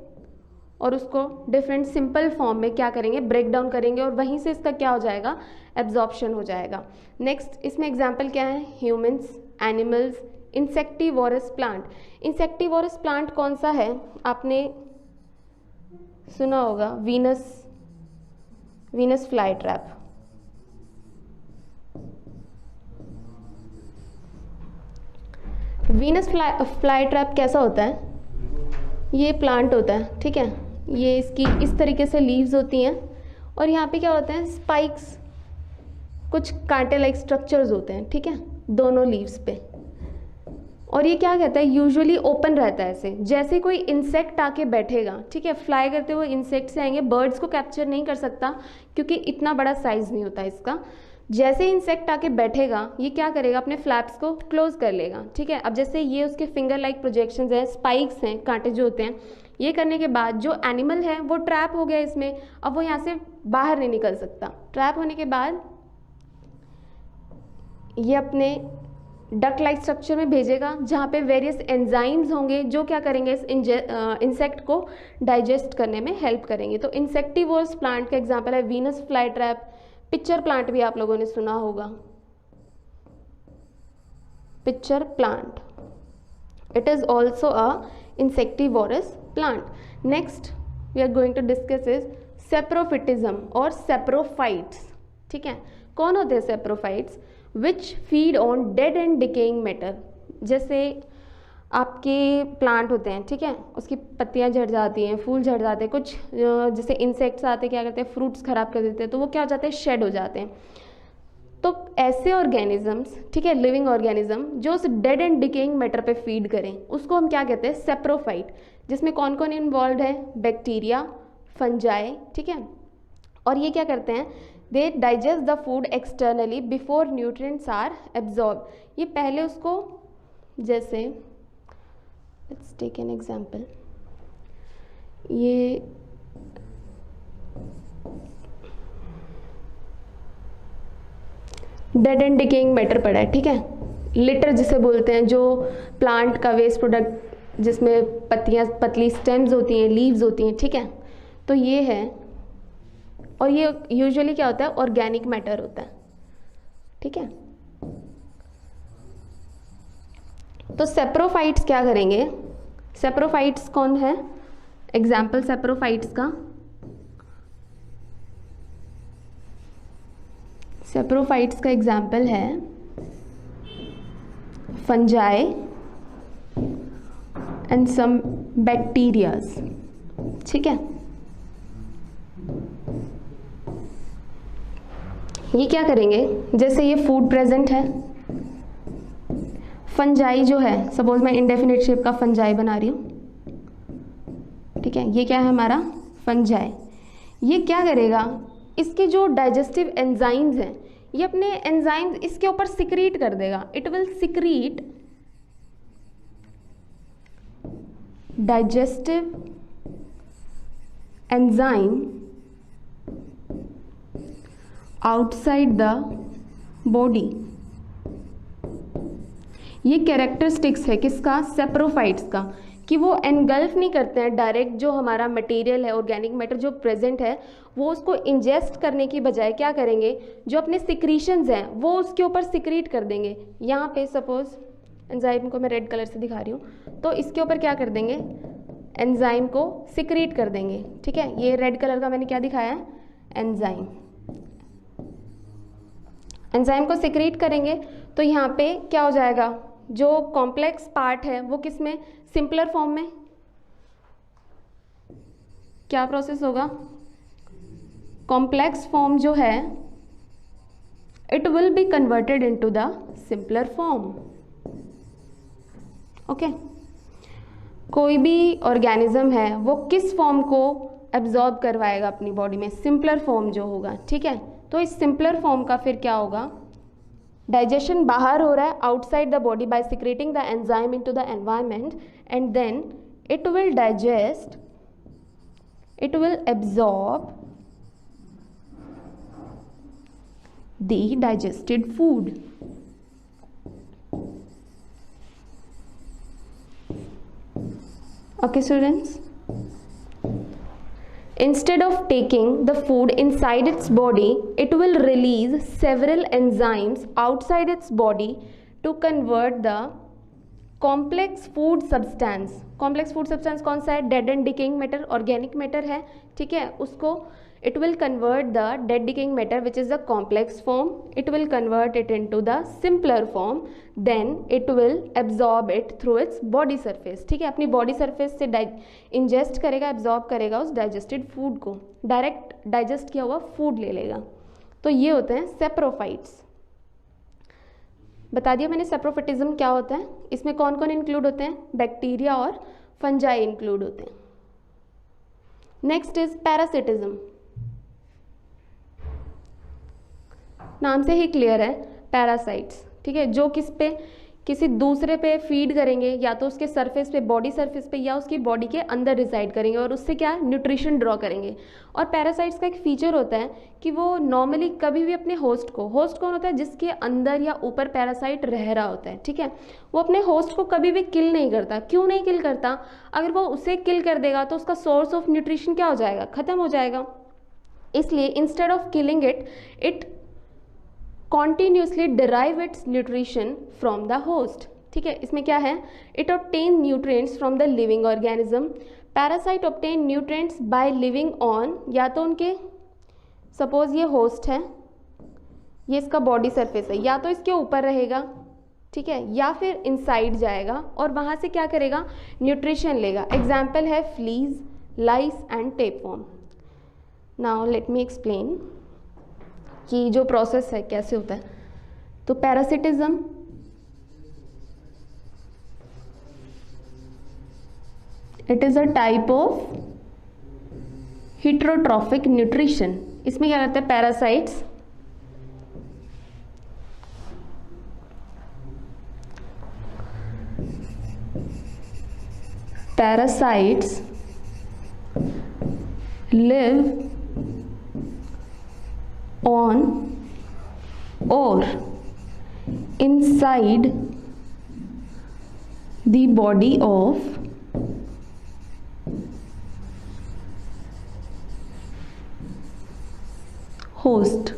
Speaker 2: और उसको डिफरेंट सिंपल फॉर्म में क्या करेंगे? ब्रेक डाउन करेंगे और वहीं से इसका क्या हो जाएगा? एब्जॉर्प्शन हो जाएगा। नेक्स्ट इसमें एग्जाम्पल क्या है? Humans, animals, insectivorous plant. Insectivorous plant कौन सा है? आपने सुना होगा Venus fly trap. Venus fly trap कैसा होता है? ये प्लांट होता है, ठीक है, ये इसकी इस तरीके से लीव्स होती हैं और यहाँ पे क्या होते हैं? स्पाइक्स, कुछ कांटे लाइक स्ट्रक्चर्स होते हैं, ठीक है, दोनों लीव्स पे। और ये क्या कहता है? यूजुअली ओपन रहता है ऐसे, जैसे कोई इंसेक्ट आके बैठेगा, ठीक है, फ्लाई करते हुए इंसेक्ट से आएंगे, बर्ड्स को कैप्चर नहीं कर सकता क्योंकि इतना बड़ा साइज नहीं होता इसका। जैसे इंसेक्ट आके बैठेगा ये क्या करेगा, अपने फ्लैप्स को क्लोज कर लेगा, ठीक है। अब जैसे ये उसके फिंगर लाइक प्रोजेक्शंस हैं, स्पाइक्स हैं, कांटे जो होते हैं, ये करने के बाद जो एनिमल है वो ट्रैप हो गया इसमें, अब वो यहाँ से बाहर नहीं निकल सकता। ट्रैप होने के बाद ये अपने डक लाइक स्ट्रक्चर में भेजेगा जहाँ पे वेरियस एंजाइम्स होंगे जो क्या करेंगे इस इंसेक्ट को डाइजेस्ट करने में हेल्प करेंगे। तो इंसेक्टिवोर्स प्लांट का एग्जांपल है Venus fly trap, pitcher plant भी आप लोगों ने सुना होगा, pitcher plant, it is also a insectivorous plant. Next we are going to discuss is saprophytism और saprophytes, ठीक है। कौन होते हैं saprophytes? Which feed on dead and decaying matter। जैसे आपके प्लांट होते हैं, ठीक है, उसकी पत्तियां झड़ जाती हैं, फूल झड़ जाते हैं, कुछ जैसे इंसेक्ट्स आते हैं क्या करते हैं, फ्रूट्स खराब कर देते हैं, तो वो क्या हो जाते हैं, शेड हो जाते हैं। तो ऐसे ऑर्गेनिजम्स, ठीक है, लिविंग ऑर्गेनिज्म जो उस डेड एंड डिकेइंग मैटर पे फीड करें उसको हम क्या कहते हैं, सेप्रोफाइट, जिसमें कौन कौन इन्वॉल्व है, बैक्टीरिया, फंजाई, ठीक है। और ये क्या करते हैं, they digest the food externally before nutrients are absorb. ये पहले उसको, जैसे लेट्स टेक एन एग्जांपल, ये डेड एंड डिकेइंग मैटर पड़ा है, ठीक है, लिटर जिसे बोलते हैं, जो प्लांट का वेस्ट प्रोडक्ट जिसमें पत्तियां, पतली स्टेम्स होती हैं, लीव्स होती हैं, ठीक है, तो ये है। और ये यूजुअली क्या होता है, ऑर्गेनिक मैटर होता है, ठीक है। तो सेप्रोफाइट्स क्या करेंगे, सेप्रोफाइट्स कौन है, एग्जाम्पल सेप्रोफाइट्स का, सेप्रोफाइट्स का एग्जाम्पल है फंजाई एंड सम बैक्टीरियाज, ठीक है। ये क्या करेंगे, जैसे ये फूड प्रेजेंट है, फंजाई जो है, सपोज मैं इंडेफिनिट शेप का फंजाई बना रही हूँ, ठीक है, ये क्या है हमारा फंजाई। ये क्या करेगा, इसके जो डाइजेस्टिव एंजाइम्स हैं ये अपने एंजाइम्स इसके ऊपर सिक्रीट कर देगा, it will secrete digestive enzyme outside the body. ये कैरेक्टरिस्टिक्स है किसका, सेप्रोफाइट्स का, कि वो एनगल्फ नहीं करते हैं डायरेक्ट जो हमारा मटेरियल है, ऑर्गेनिक मैटर जो प्रेजेंट है, वो उसको इंजेस्ट करने की बजाय क्या करेंगे, जो अपने सिक्रीशंस हैं वो उसके ऊपर सिक्रीट कर देंगे। यहाँ पे सपोज एंजाइम को मैं रेड कलर से दिखा रही हूँ, तो इसके ऊपर क्या कर देंगे, एंजाइम को सिक्रीट कर देंगे, ठीक है। ये रेड कलर का मैंने क्या दिखाया है, एंजाइम, एंजाइम को सिक्रीट करेंगे तो यहाँ पे क्या हो जाएगा, जो कॉम्प्लेक्स पार्ट है वो किस में, सिंपलर फॉर्म में, क्या प्रोसेस होगा, कॉम्प्लेक्स फॉर्म जो है it will be converted into the simpler form, okay. कोई भी ऑर्गेनिज्म है वो किस फॉर्म को एब्जॉर्ब करवाएगा अपनी बॉडी में, सिंपलर फॉर्म जो होगा, ठीक है। तो इस सिंपलर फॉर्म का फिर क्या होगा, डाइजेशन बाहर हो रहा है outside the body by secreting the enzyme into the environment and then it will digest, it will absorb the digested food. Okay students, instead of taking the food inside its body, it will release several enzymes outside its body to convert the complex food substance, complex food substance कौन सा है, dead and decaying matter, organic matter है, ठीक है, उसको it will convert the dead decaying matter which is the complex form, it will convert it into the simpler form, then it will absorb it through its body surface, ठीक है, अपनी बॉडी सरफेस से इंजेस्ट करेगा, एब्जॉर्ब करेगा उस डाइजेस्टेड फूड को, डायरेक्ट डाइजेस्ट किया हुआ फूड ले लेगा। तो ये होते हैं सेप्रोफाइट्स। बता दिया मैंने सेप्रोफिटिज्म क्या होता है, इसमें कौन कौन इंक्लूड होते हैं, बैक्टीरिया और फंजाई इंक्लूड होते हैं। Next is parasitism. नाम से ही क्लियर है, पैरासाइट्स, ठीक है, जो किसी दूसरे पे फीड करेंगे, या तो उसके सरफेस पे, बॉडी सरफेस पे, या उसकी बॉडी के अंदर रिसाइड करेंगे और उससे क्या न्यूट्रिशन ड्रॉ करेंगे। और पैरासाइट्स का एक फीचर होता है कि वो नॉर्मली कभी भी अपने होस्ट कौन होता है, जिसके अंदर या ऊपर पैरासाइट रह रहा होता है, ठीक है, वो अपने होस्ट को कभी भी किल नहीं करता। क्यों नहीं किल करता? अगर वो उसे किल कर देगा तो उसका सोर्स ऑफ न्यूट्रिशन क्या हो जाएगा? ख़त्म हो जाएगा। इसलिए instead of killing it continuously derive its nutrition from the host, ठीक है। इसमें क्या है? it obtain nutrients from the living organism. parasite obtain nutrients by living on, या तो उनके, सपोज ये होस्ट है, ये इसका बॉडी सरफेस है, या तो इसके ऊपर रहेगा, ठीक है, या फिर इनसाइड जाएगा और वहाँ से क्या करेगा? न्यूट्रिशन लेगा। एग्जाम्पल है fleas, lice and tapeworm. Now let me explain कि जो प्रोसेस है कैसे होता है। तो parasitism it is a type of heterotrophic nutrition. इसमें क्या करते हैं? Parasites live on or inside the body of host,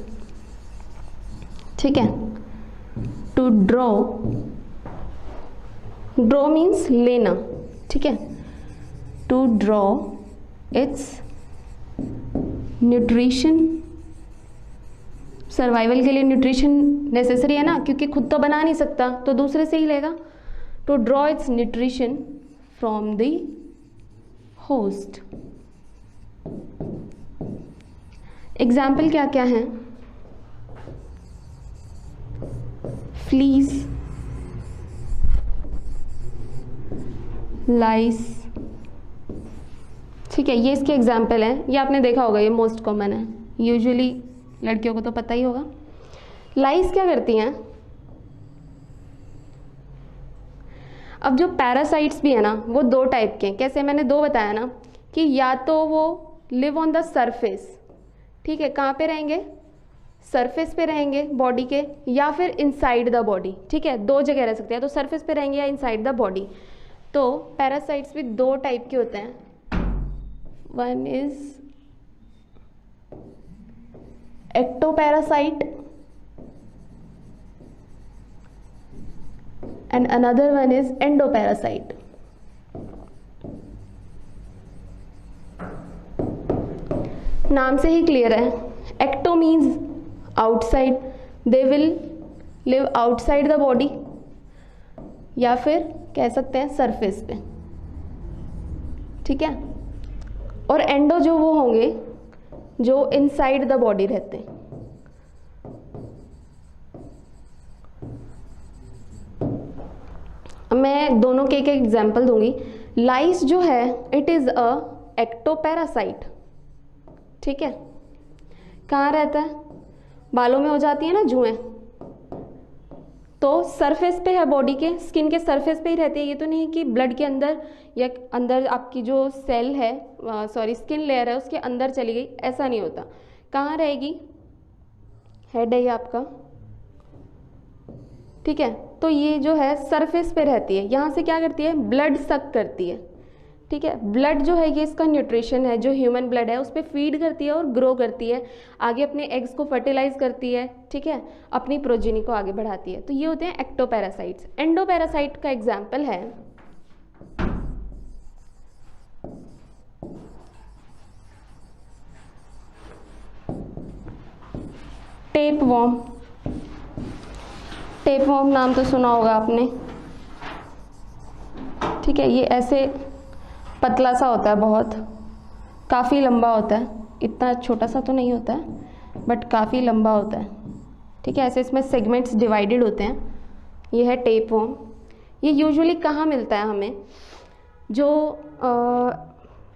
Speaker 2: ठीक है। to draw means लेना, ठीक है, to draw its nutrition। Survival के लिए न्यूट्रिशन नेसेसरी है ना, क्योंकि खुद तो बना नहीं सकता तो दूसरे से ही लेगा। To draw its nutrition from the host. Example क्या क्या हैं? फ्लीज, लाइस, ठीक है, ये इसके एग्जाम्पल हैं। ये आपने देखा होगा, ये मोस्ट कॉमन है, यूजुअली लड़कियों को तो पता ही होगा। लाइस क्या करती हैं? अब जो पैरासाइट्स भी है ना, वो दो टाइप के हैं। कैसे? मैंने दो बताया ना, कि या तो वो लिव ऑन द सरफेस, ठीक है, कहाँ पे रहेंगे? सरफेस पे रहेंगे बॉडी के, या फिर इनसाइड द बॉडी, ठीक है, दो जगह रह सकते हैं, तो सरफेस पे रहेंगे या इनसाइड द बॉडी। तो पैरासाइट्स भी दो टाइप के होते हैं। One is ectoparacyte and another one is endoparasite. नाम से ही क्लियर है, ecto means outside, they will live outside the body, या फिर कह सकते हैं सरफेस पे, ठीक है। और एंडो जो वो होंगे जो इनसाइड द बॉडी रहते हैं। मैं दोनों के एक एग्जाम्पल दूंगी। लाइस जो है इट इज अ एक्टोपैरासाइट, ठीक है। कहाँ रहता है? बालों में हो जाती है ना जुएं, तो सरफेस पे है, बॉडी के स्किन के सरफेस पे ही रहती है। ये तो नहीं कि ब्लड के अंदर या अंदर आपकी जो सेल है, स्किन लेयर है, उसके अंदर चली गई, ऐसा नहीं होता। कहाँ रहेगी? हेड है ये आपका, ठीक है। तो ये जो है सरफेस पे रहती है, यहाँ से क्या करती है? ब्लड सक करती है, ठीक है। ब्लड जो है ये इसका न्यूट्रिशन है, जो ह्यूमन ब्लड है उस पर फीड करती है और ग्रो करती है, आगे अपने एग्स को फर्टिलाइज करती है, ठीक है, अपनी प्रोजेनी को आगे बढ़ाती है। तो ये होते हैं एक्टोपैरासाइट्स। एंडोपैरासाइट का एग्जाम्पल है टेपवर्म। टेपवर्म नाम तो सुना होगा आपने, ठीक है। ये ऐसे पतला सा होता है, बहुत काफ़ी लंबा होता है, इतना छोटा सा तो नहीं होता है बट काफ़ी लंबा होता है, ठीक है। ऐसे इसमें सेगमेंट्स डिवाइडेड होते हैं। ये है टेपवर्म। ये यूजुअली कहाँ मिलता है हमें? जो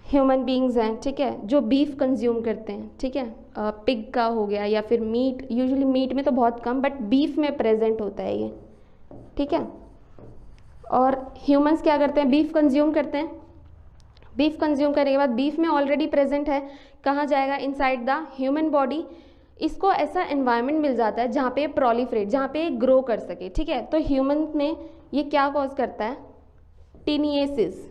Speaker 2: ह्यूमन बींग्स हैं, ठीक है, जो बीफ कंज्यूम करते हैं, ठीक है, पिग का हो गया या फिर मीट, यूजुअली मीट में तो बहुत कम, बट बीफ में प्रेजेंट होता है ये, ठीक है। और ह्यूमंस क्या करते हैं, बीफ कंज्यूम करते हैं। बीफ कंज्यूम करने के बाद बीफ में ऑलरेडी प्रेजेंट है, कहाँ जाएगा, इनसाइड द ह्यूमन बॉडी। इसको ऐसा एनवायरनमेंट मिल जाता है जहाँ पे प्रोलिफरेट, जहाँ पे ग्रो कर सके, ठीक है। तो ह्यूमन में ये क्या कॉज करता है, टीनिएसिस,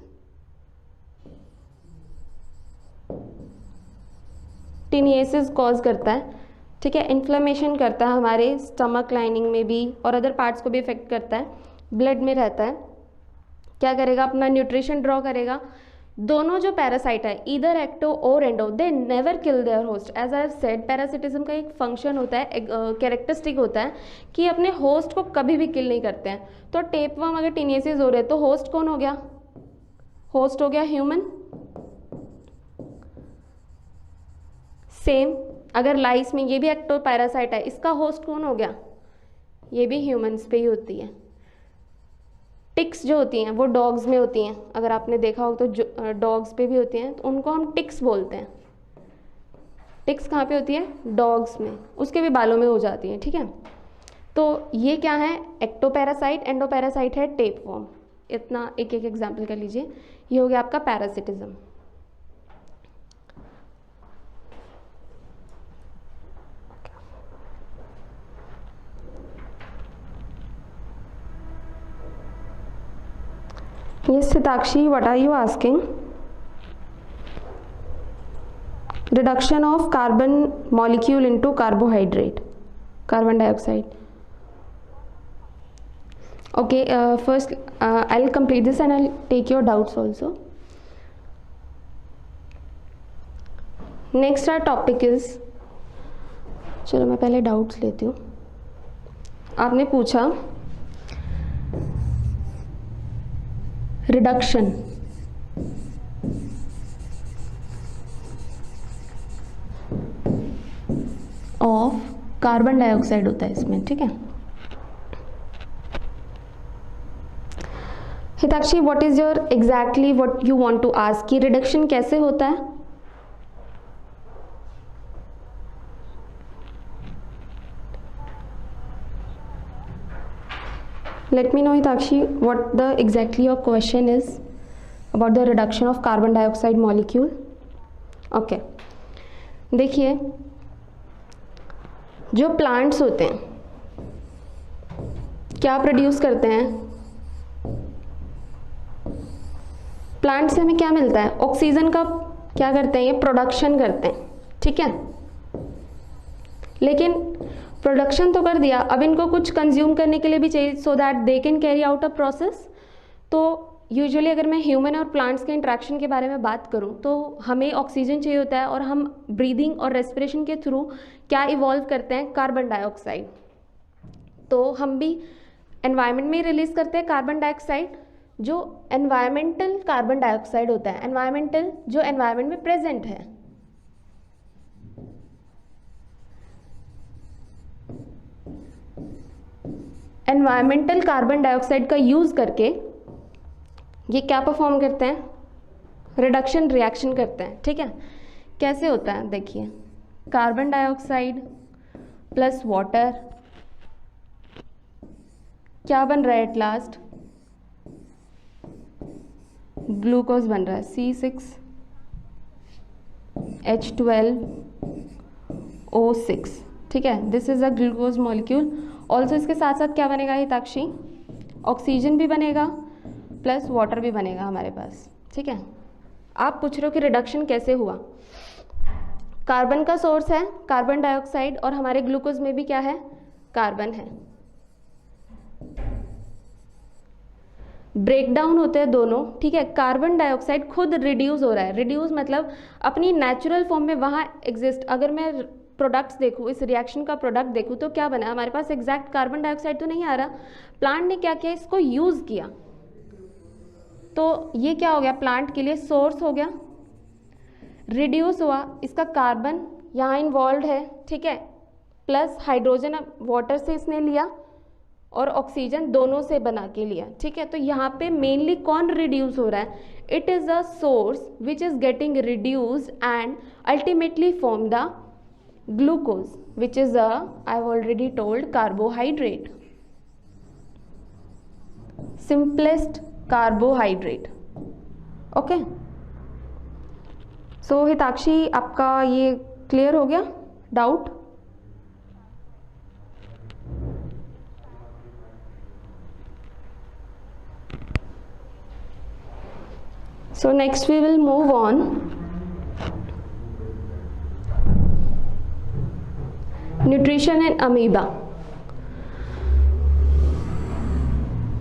Speaker 2: टीनिएसिस कॉज करता है, ठीक है। इन्फ्लेमेशन करता है हमारे स्टमक लाइनिंग में भी और अदर पार्ट्स को भी इफेक्ट करता है, ब्लड में रहता है। क्या करेगा, अपना न्यूट्रिशन ड्रॉ करेगा। दोनों जो पैरासाइट है, ईदर एक्टो और endo, they never kill their host. As I have said, parasitism का एक फंक्शन होता है, एक कैरेक्टरिस्टिक होता है कि अपने होस्ट को कभी भी किल नहीं करते हैं। तो टेपवर्म अगर टीनिएसिस हो रहे हैं तो होस्ट कौन हो गया, होस्ट हो गया ह्यूमन। सेम अगर लाइस में, ये भी एक्टो पैरासाइट है, इसका होस्ट कौन हो गया, ये भी ह्यूमंस पे ही होती है। टिक्स जो होती हैं वो डॉग्स में होती हैं, अगर आपने देखा हो तो डॉग्स पे भी होती हैं, तो उनको हम टिक्स बोलते हैं। टिक्स कहाँ पे होती है, डॉग्स में, उसके भी बालों में हो जाती हैं, ठीक है। तो ये क्या है, एक्टोपैरासाइट, एंडोपैरासाइट है टेपवर्म। इतना एक एक एग्जाम्पल कर लीजिए। ये हो गया आपका parasitism. Yes, Sitakshi, what are you asking? Reduction of carbon molecule into carbohydrate, carbon dioxide. Okay, first I'll complete this and I'll take your doubts also. Next our topic is, चलो मैं पहले डाउट्स लेती हूँ। आपने पूछा रिडक्शन ऑफ कार्बन डाइऑक्साइड होता है इसमें, ठीक है। Hitakshi, what is your exactly what you want to ask, कि रिडक्शन कैसे होता है? Let me know, Hitakshi, what the exactly your question is about the reduction of carbon dioxide molecule. Okay, देखिए, जो प्लांट्स होते हैं क्या प्रोड्यूस करते हैं? प्लांट से हमें क्या मिलता है, ऑक्सीजन का क्या करते हैं, ये प्रोडक्शन करते हैं, ठीक है। लेकिन प्रोडक्शन तो कर दिया, अब इनको कुछ कंज्यूम करने के लिए भी चाहिए, so that they can carry out a process. तो यूजुअली अगर मैं ह्यूमन और प्लांट्स के इंट्रैक्शन के बारे में बात करूं तो हमें ऑक्सीजन चाहिए होता है, और हम ब्रीदिंग और रेस्पिरेशन के थ्रू क्या इवॉल्व करते हैं, कार्बन डाइऑक्साइड। तो हम भी एनवायरनमेंट में रिलीज करते हैं कार्बन डाइऑक्साइड, जो एनवायरमेंटल कार्बन डाइऑक्साइड होता है, एनवायरमेंटल जो एनवायरनमेंट में प्रेजेंट है। एनवायरमेंटल कार्बन डाइऑक्साइड का यूज़ करके ये क्या परफॉर्म करते हैं, रिडक्शन रिएक्शन करते हैं, ठीक है। कैसे होता है, देखिए, कार्बन डाइऑक्साइड प्लस वाटर, क्या बन रहा है एट लास्ट, ग्लूकोज बन रहा है, C6H12O6, ठीक है। This is a glucose molecule. Also इसके साथ साथ क्या बनेगा हिताक्षी, ऑक्सीजन भी बनेगा प्लस वाटर भी बनेगा हमारे पास, ठीक है। आप पूछ रहे हो कि रिडक्शन कैसे हुआ, कार्बन का सोर्स है कार्बन डाइऑक्साइड, और हमारे ग्लूकोज में भी क्या है, कार्बन है। ब्रेकडाउन होते हैं दोनों, ठीक है। कार्बन डाइऑक्साइड खुद रिड्यूस हो रहा है, रिड्यूस मतलब अपनी नेचुरल फॉर्म में वहाँ एग्जिस्ट। अगर मैं प्रोडक्ट्स देखूँ, इस रिएक्शन का प्रोडक्ट देखूँ तो क्या बना, हमारे पास एग्जैक्ट कार्बन डाइऑक्साइड तो नहीं आ रहा, प्लांट ने क्या किया, इसको यूज़ किया, तो ये क्या हो गया, प्लांट के लिए सोर्स हो गया, रिड्यूस हुआ, इसका कार्बन यहाँ इन्वॉल्व है, ठीक है, प्लस हाइड्रोजन वाटर से इसने लिया और ऑक्सीजन दोनों से बना के लिया, ठीक है। तो यहाँ पे मेनली कौन रिड्यूस हो रहा है, it is a source which is getting reduced and ultimately form the glucose, which is a, I've already told, carbohydrate, simplest carbohydrate. Okay, so Hitakshi आपका ये क्लियर हो गया doubt? So next we will move on. Nutrition in amoeba.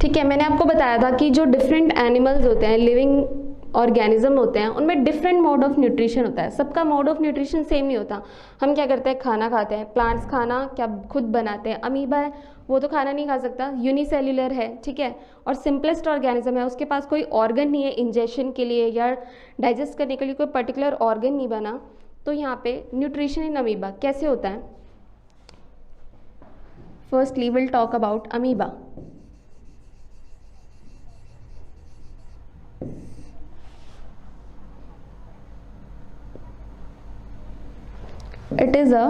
Speaker 2: ठीक है, मैंने आपको बताया था कि जो डिफरेंट एनिमल्स होते हैं, लिविंग ऑर्गेनिज्म होते हैं, उनमें डिफरेंट मोड ऑफ न्यूट्रिशन होता है. सबका मोड ऑफ न्यूट्रिशन सेम नहीं होता. हम क्या करते हैं, खाना खाते हैं. प्लांट्स खाना क्या खुद बनाते हैं. अमीबा है, वो तो खाना नहीं खा सकता, यूनिसेल्युलर है, ठीक है, और सिंपलेस्ट ऑर्गेनिज्म है. उसके पास कोई ऑर्गन नहीं है इंजेक्शन के लिए या डाइजेस्ट करने के लिए, कोई पर्टिकुलर ऑर्गन नहीं बना. तो यहाँ पे न्यूट्रिशन इन अमीबा कैसे होता है. Firstly will talk about amoeba. It is a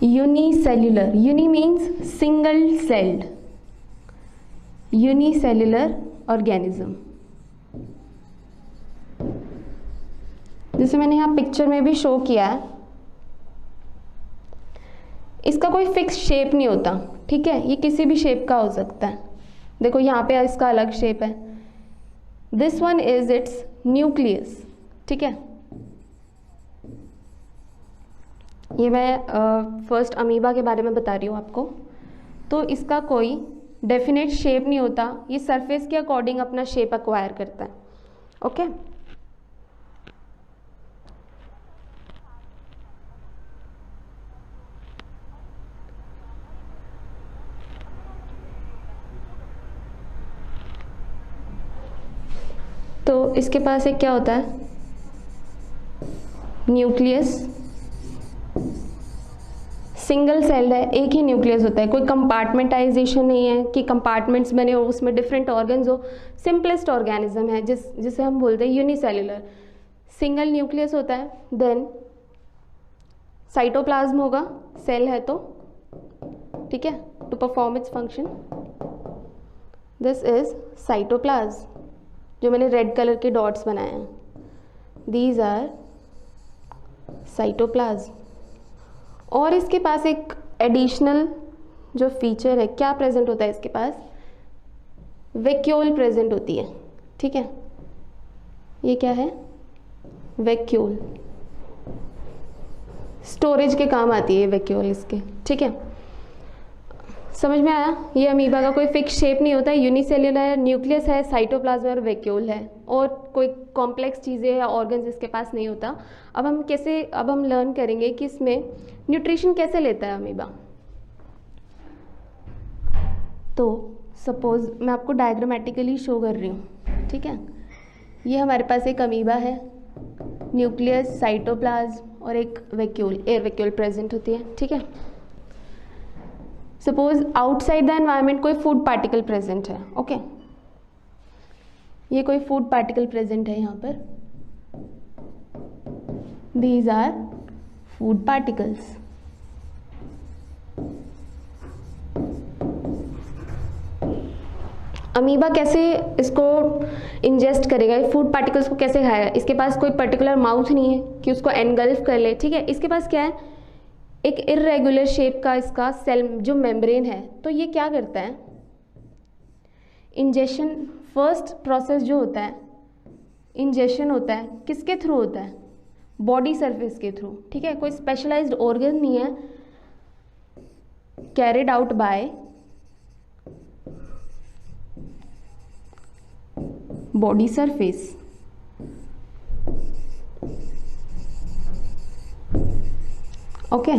Speaker 2: unicellular. Uni means single celled. Unicellular organism. जैसे मैंने यहाँ पिक्चर में भी शो किया है, इसका कोई फिक्स शेप नहीं होता. ठीक है, ये किसी भी शेप का हो सकता है. देखो यहाँ पे इसका अलग शेप है. This one is it's nucleus. ठीक है, ये मैं फर्स्ट अमीबा के बारे में बता रही हूँ आपको. तो इसका कोई डेफिनेट शेप नहीं होता, ये सरफेस के अकॉर्डिंग अपना शेप एक्वायर करता है. ओके, तो इसके पास एक क्या होता है, न्यूक्लियस. सिंगल सेल्ड है, एक ही न्यूक्लियस होता है. कोई कंपार्टमेंटाइजेशन नहीं है कि कंपार्टमेंट्स बने हो, उसमें डिफरेंट ऑर्गन्स हो. सिंपलेस्ट ऑर्गेनिज्म है जिसे हम बोलते हैं यूनिसेल्युलर. सिंगल न्यूक्लियस होता है. देन साइटोप्लाज्म होगा, सेल है तो, ठीक है, to perform its function. This is cytoplasm, जो मैंने रेड कलर के डॉट्स बनाए हैं. These are cytoplasm. और इसके पास एक एडिशनल जो फीचर है, क्या प्रेजेंट होता है इसके पास, वैक्यूल प्रेजेंट होती है. ठीक है, ये क्या है, वैक्यूल. स्टोरेज के काम आती है वैक्यूल इसके. ठीक है, समझ में आया. ये अमीबा का कोई फिक्स शेप नहीं होता है, यूनिसेल्युलर, न्यूक्लियस है, साइटोप्लाज्म और वैक्यूल है, और कोई कॉम्प्लेक्स चीज़ें या ऑर्गन्स इसके पास नहीं होता. अब हम लर्न करेंगे कि इसमें न्यूट्रिशन कैसे लेता है अमीबा. तो सपोज मैं आपको डायग्रामेटिकली शो कर रही हूँ. ठीक है, ये हमारे पास एक अमीबा है, न्यूक्लियस, साइटोप्लाज्म और एक वैक्यूल, एयर वैक्यूल प्रेजेंट होती है. ठीक है, सपोज आउटसाइड द एनवायरनमेंट कोई फूड पार्टिकल प्रेजेंट है. ओके, ये कोई फूड पार्टिकल प्रेजेंट है यहाँ पर. These are food particles. Amoeba कैसे इसको इंजेस्ट करेगा, फूड पार्टिकल्स को कैसे खाएगा. इसके पास कोई पर्टिकुलर माउथ नहीं है कि उसको एनगल्फ कर ले. ठीक है, इसके पास क्या है, एक इर्रेगुलर शेप का इसका सेल जो मेम्ब्रेन है. तो ये क्या करता है, इंजेक्शन, फर्स्ट प्रोसेस जो होता है इंजेक्शन होता है, किसके थ्रू होता है, बॉडी सरफेस के थ्रू. ठीक है, कोई स्पेशलाइज्ड ऑर्गन नहीं है, carried out by body surface. Okay,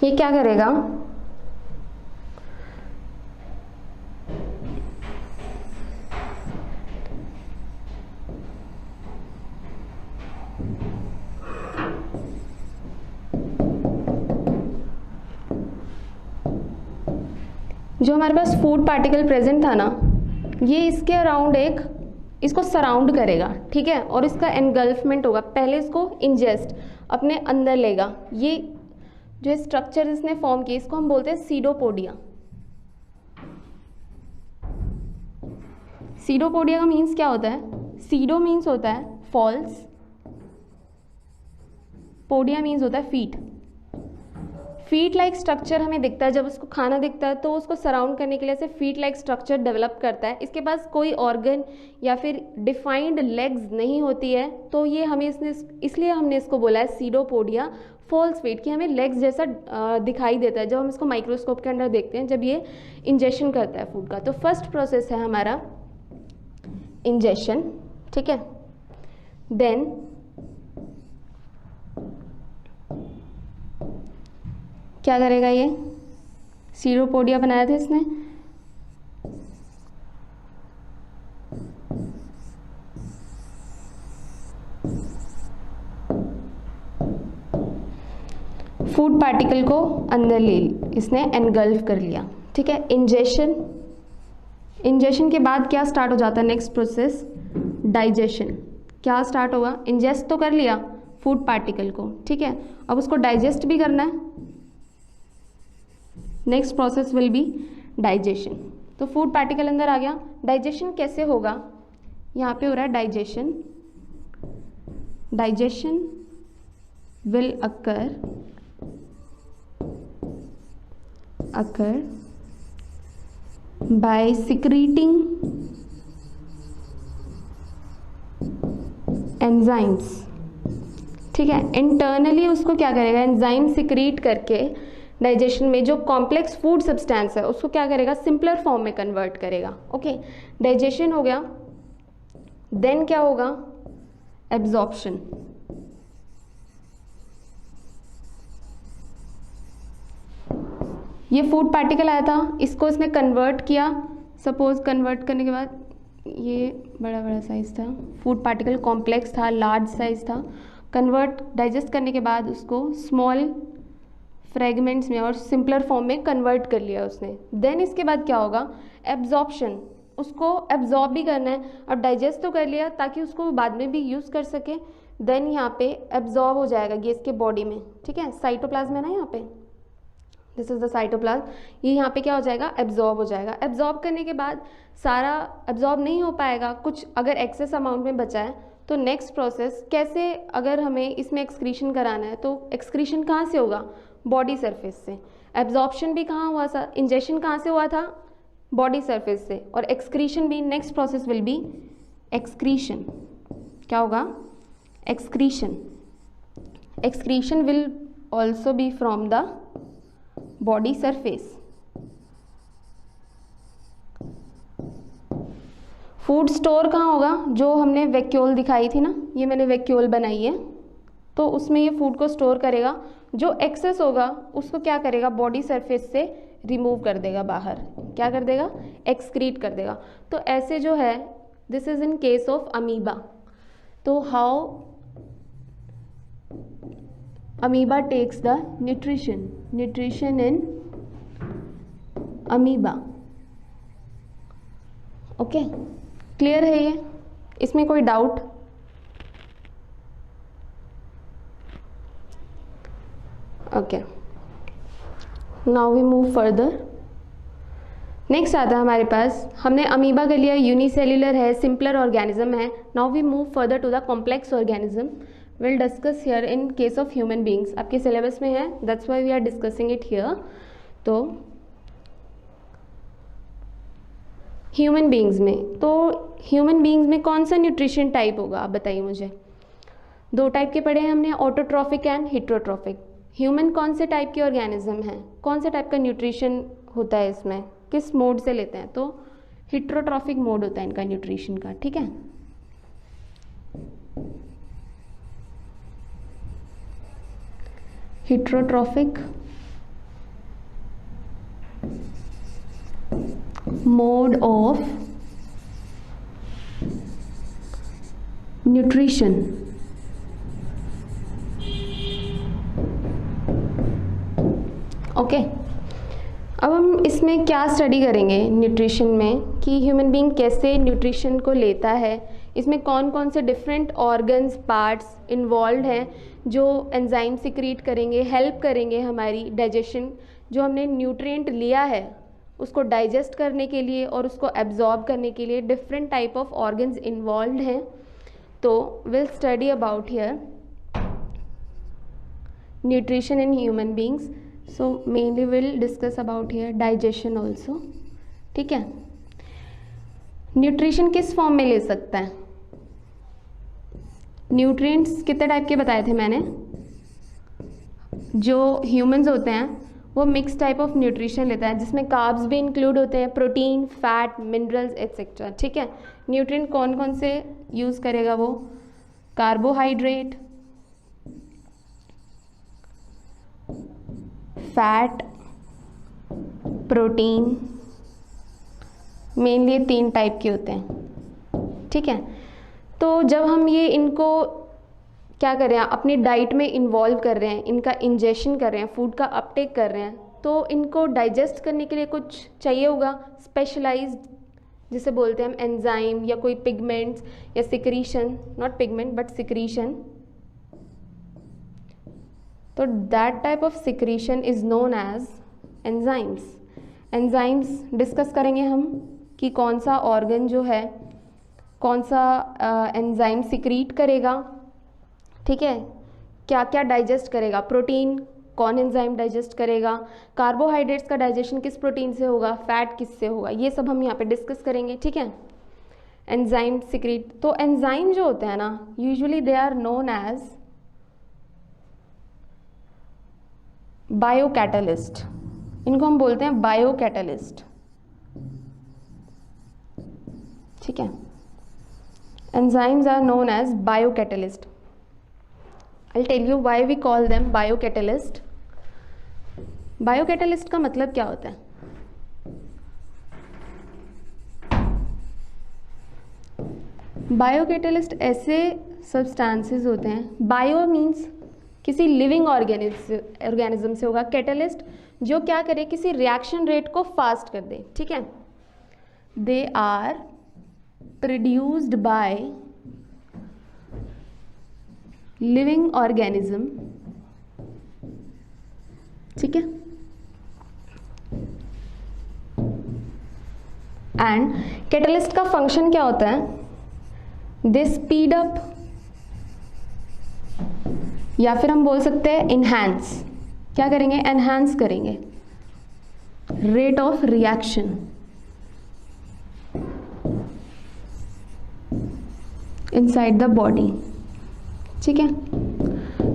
Speaker 2: ये क्या करेगा, जो हमारे पास फूड पार्टिकल प्रेजेंट था ना, ये इसके अराउंड एक इसको सराउंड करेगा, ठीक है, और इसका एनगल्फमेंट होगा। पहले इसको इंजेस्ट अपने अंदर लेगा। ये जो स्ट्रक्चर इसने फॉर्म किया इसको हम बोलते हैं सीडोपोडिया। सीडोपोडिया का मीन्स क्या होता है? सीडो मीन्स होता है फॉल्स, पोडिया मीन्स होता है फीट। फीट लाइक स्ट्रक्चर हमें दिखता है जब उसको खाना दिखता है तो उसको सराउंड करने के लिए ऐसे फीट लाइक स्ट्रक्चर डेवलप करता है। इसके पास कोई ऑर्गन या फिर डिफाइंड लेग्स नहीं होती है, तो ये हमें इसलिए हमने इसको बोला है सीडोपोडिया फॉल्स फीट, कि हमें लेग्स जैसा दिखाई देता है जब हम इसको माइक्रोस्कोप के अंदर देखते हैं, जब ये इंजेक्शन करता है फूड का। तो फर्स्ट प्रोसेस है हमारा इंजेक्शन, ठीक है। देन क्या करेगा? ये सीडोपोडिया बनाया था इसने, फूड पार्टिकल को अंदर ले इसने एनगल्फ कर लिया, ठीक है। इंजेक्शन के बाद क्या स्टार्ट हो जाता है? Next process digestion. क्या स्टार्ट होगा? इंजेस्ट तो कर लिया फूड पार्टिकल को, ठीक है, अब उसको डाइजेस्ट भी करना है। Next process will be digestion. तो फूड पार्टिकल अंदर आ गया। डाइजेशन कैसे होगा? यहाँ पे हो रहा है digestion. Digestion will occur by secreting enzymes, ठीक है। इंटरनली उसको क्या करेगा? एंजाइम सिक्रीट करके डाइजेशन में जो कॉम्प्लेक्स फूड सब्सटेंस है उसको क्या करेगा? सिंपलर फॉर्म में कन्वर्ट करेगा। ओके, डाइजेशन हो गया। देन क्या होगा? एब्जॉर्प्शन। ये फूड पार्टिकल आया था, इसको इसने कन्वर्ट किया। सपोज कन्वर्ट करने के बाद ये बड़ा साइज़ था, फूड पार्टिकल कॉम्प्लेक्स था, लार्ज साइज़ था। कन्वर्ट डाइजेस्ट करने के बाद उसको स्मॉल फ्रेगमेंट्स में और सिंपलर फॉर्म में कन्वर्ट कर लिया उसने। देन इसके बाद क्या होगा? एब्जॉर्प्शन। उसको एब्जॉर्ब भी करना है। अब डाइजेस्ट तो कर लिया ताकि उसको बाद में भी यूज़ कर सके। देन यहाँ पे एब्जॉर्ब हो जाएगा ये इसके बॉडी में, ठीक है। साइटोप्लाज्म है ना यहाँ पे, दिस इज़ द साइटोप्लाज्म। ये यहाँ पे क्या हो जाएगा? एब्जॉर्ब हो जाएगा। एब्जॉर्ब करने के बाद सारा एब्जॉर्ब नहीं हो पाएगा, कुछ अगर एक्सेस अमाउंट में बचा है तो नेक्स्ट प्रोसेस कैसे, अगर हमें इसमें एक्सक्रीशन कराना है तो एक्सक्रीशन कहाँ से होगा? बॉडी सरफेस से। एब्जॉर्प्शन भी कहाँ हुआ था? इंजेक्शन कहाँ से हुआ था? बॉडी सरफेस से। और एक्सक्रीशन भी, next process will be excretion. क्या होगा? Excretion. Excretion will also be from the body surface. Food store कहाँ होगा? जो हमने वैक्यूल दिखाई थी ना, ये मैंने वैक्यूल बनाई है, तो उसमें ये फूड को स्टोर करेगा। जो एक्सेस होगा उसको क्या करेगा? बॉडी सरफेस से रिमूव कर देगा बाहर। क्या कर देगा? एक्सक्रीट कर देगा। तो ऐसे जो है, this is in case of amoeba. तो how amoeba takes the nutrition in amoeba. Okay, clear है ये? इसमें कोई doubt? Okay, now we move further. Next आता है हमारे पास, हमने अमीबा कर लिया, यूनिसेल्युलर है, सिंपलर ऑर्गेनिज्म है। Now we move further to the complex organism. Will discuss here in case of human beings. आपके सिलेबस में है, that's why we are discussing it here. तो ह्यूमन बींग्स में कौन सा न्यूट्रिशन टाइप होगा? आप बताइए मुझे। दो टाइप के पढ़े हैं हमने, ऑटोट्रॉफिक एंड हिट्रोट्रॉफिक। ह्यूमन कौन से टाइप के ऑर्गेनिज्म हैं? कौन से टाइप का न्यूट्रिशन होता है इसमें? किस मोड से लेते हैं? तो हिट्रोट्रॉफिक मोड होता है इनका न्यूट्रिशन का, ठीक है। Heterotrophic mode of nutrition. Okay, अब हम इसमें क्या स्टडी करेंगे न्यूट्रिशन में, कि ह्यूमन बीइंग कैसे न्यूट्रिशन को लेता है, इसमें कौन कौन से डिफरेंट ऑर्गन्स पार्ट्स इन्वॉल्व हैं जो एंजाइम सिक्रीट करेंगे, हेल्प करेंगे हमारी डाइजेशन, जो हमने न्यूट्रिएंट लिया है उसको डाइजेस्ट करने के लिए और उसको एब्जॉर्ब करने के लिए different type of organs involve हैं. तो will study about here nutrition in human beings. So mainly will discuss about here digestion also. ठीक है. न्यूट्रिशन किस फॉर्म में ले सकता है? न्यूट्रिएंट्स कितने टाइप के बताए थे मैंने? जो ह्यूमंस होते हैं वो मिक्स टाइप ऑफ न्यूट्रिशन लेता है जिसमें कार्ब्स भी इंक्लूड होते हैं, प्रोटीन, फैट, मिनरल्स एट्सेट्रा. ठीक है. न्यूट्रिएंट कौन कौन से यूज़ करेगा वो? कार्बोहाइड्रेट, फैट, प्रोटीन, मेनली ये 3 टाइप के होते हैं. ठीक है. तो जब हम ये इनको क्या कर रहे हैं, अपनी डाइट में इन्वॉल्व कर रहे हैं, इनका इंजेशन कर रहे हैं, फूड का अपटेक कर रहे हैं, तो इनको डाइजेस्ट करने के लिए कुछ चाहिए होगा स्पेशलाइज्ड, जिसे बोलते हैं हम एंजाइम या कोई पिगमेंट्स या secretion, not pigment but secretion. तो that type of secretion is known as enzymes. Enzymes discuss करेंगे हम कि कौन सा ऑर्गन जो है कौन सा एंजाइम सिक्रीट करेगा. ठीक है. क्या क्या डाइजेस्ट करेगा? प्रोटीन कौन एंजाइम डाइजेस्ट करेगा, कार्बोहाइड्रेट्स का डाइजेशन किस प्रोटीन से होगा, फैट किस से होगा, ये सब हम यहाँ पे डिस्कस करेंगे. ठीक है. Enzyme secrete. तो एंजाइम जो होते हैं ना, usually they are known as biocatalyst. इनको हम बोलते हैं बायोकैटलिस्ट. ठीक है. Enzymes are known as biocatalyst. I'll tell you why we call them biocatalyst. Biocatalyst का मतलब क्या होता है? बायोकैटलिस्ट ऐसे सब्सटेंसेस होते हैं, बायो मीन्स किसी लिविंग ऑर्गेनिज्म से होगा, कैटलिस्ट जो क्या करे, किसी रिएक्शन रेट को फास्ट कर दे. ठीक है. They are produced by living organism. ठीक है. एंड कैटलिस्ट का फंक्शन क्या होता है? दे स्पीड अप, या फिर हम बोल सकते हैं इनहैंस. क्या करेंगे? एनहांस करेंगे rate of reaction inside the body. ठीक है.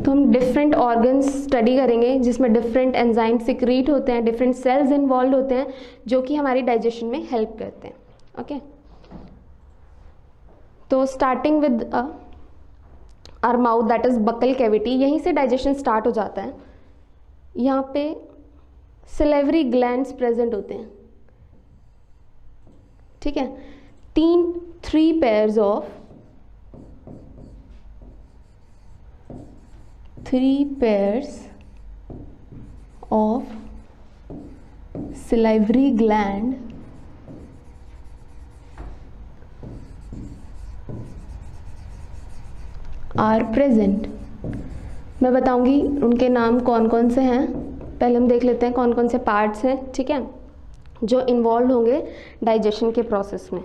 Speaker 2: तो हम डिफरेंट ऑर्गन्स स्टडी करेंगे जिसमें डिफरेंट एंजाइम सिक्रीट होते हैं, डिफरेंट सेल्स इन्वॉल्व होते हैं जो कि हमारी डाइजेशन में हेल्प करते हैं. ओके. तो starting with our mouth, that is buccal cavity, यहीं से डाइजेशन स्टार्ट हो जाता है. यहाँ पे सिलेवरी ग्लैंड्स प्रेजेंट होते हैं. ठीक है. 3 pairs of 3 pairs of salivary gland are present. मैं बताऊंगी उनके नाम कौन कौन से हैं. पहले हम देख लेते हैं कौन कौन से पार्ट्स हैं. ठीक है. जो इन्वॉल्व होंगे डाइजेशन के प्रोसेस में.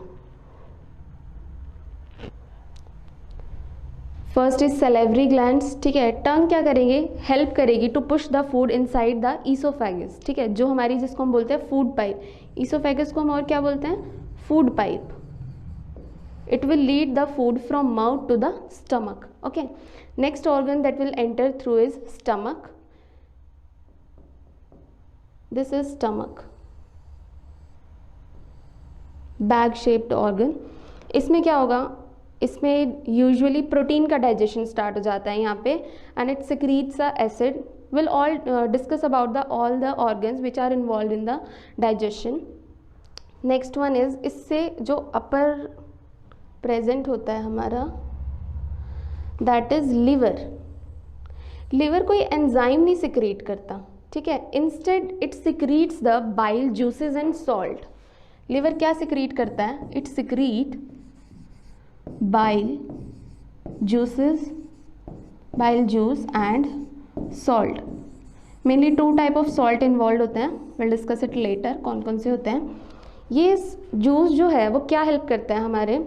Speaker 2: First is salivary glands. ठीक है. टंग क्या करेंगे? हेल्प करेगी to push the food inside the oesophagus. ठीक है. जो हमारी, जिसको हम बोलते हैं फूड पाइप. ईसोफेगस को हम और क्या बोलते हैं? Food pipe. It will lead the food from mouth to the stomach. Okay. Next organ that will enter through is stomach. This is stomach, bag shaped organ. इसमें क्या होगा? इसमें यूजुअली प्रोटीन का डाइजेशन स्टार्ट हो जाता है यहाँ पे, and it secretes a acid. Will all discuss about the all the organs which are involve in the digestion. Next one is, इससे जो अपर प्रेजेंट होता है हमारा, दैट इज लिवर. लिवर कोई एंजाइम नहीं सिक्रीट करता. ठीक है। Instead it secretes the bile juices and salt. Liver क्या सिक्रीट करता है? It secrete bile juices, bile juice and salt. Mainly 2 type of salt involve होते हैं, विल डिस्कस इट लेटर कौन कौन से होते हैं। ये जूस जो है वो क्या हेल्प करता है? हमारे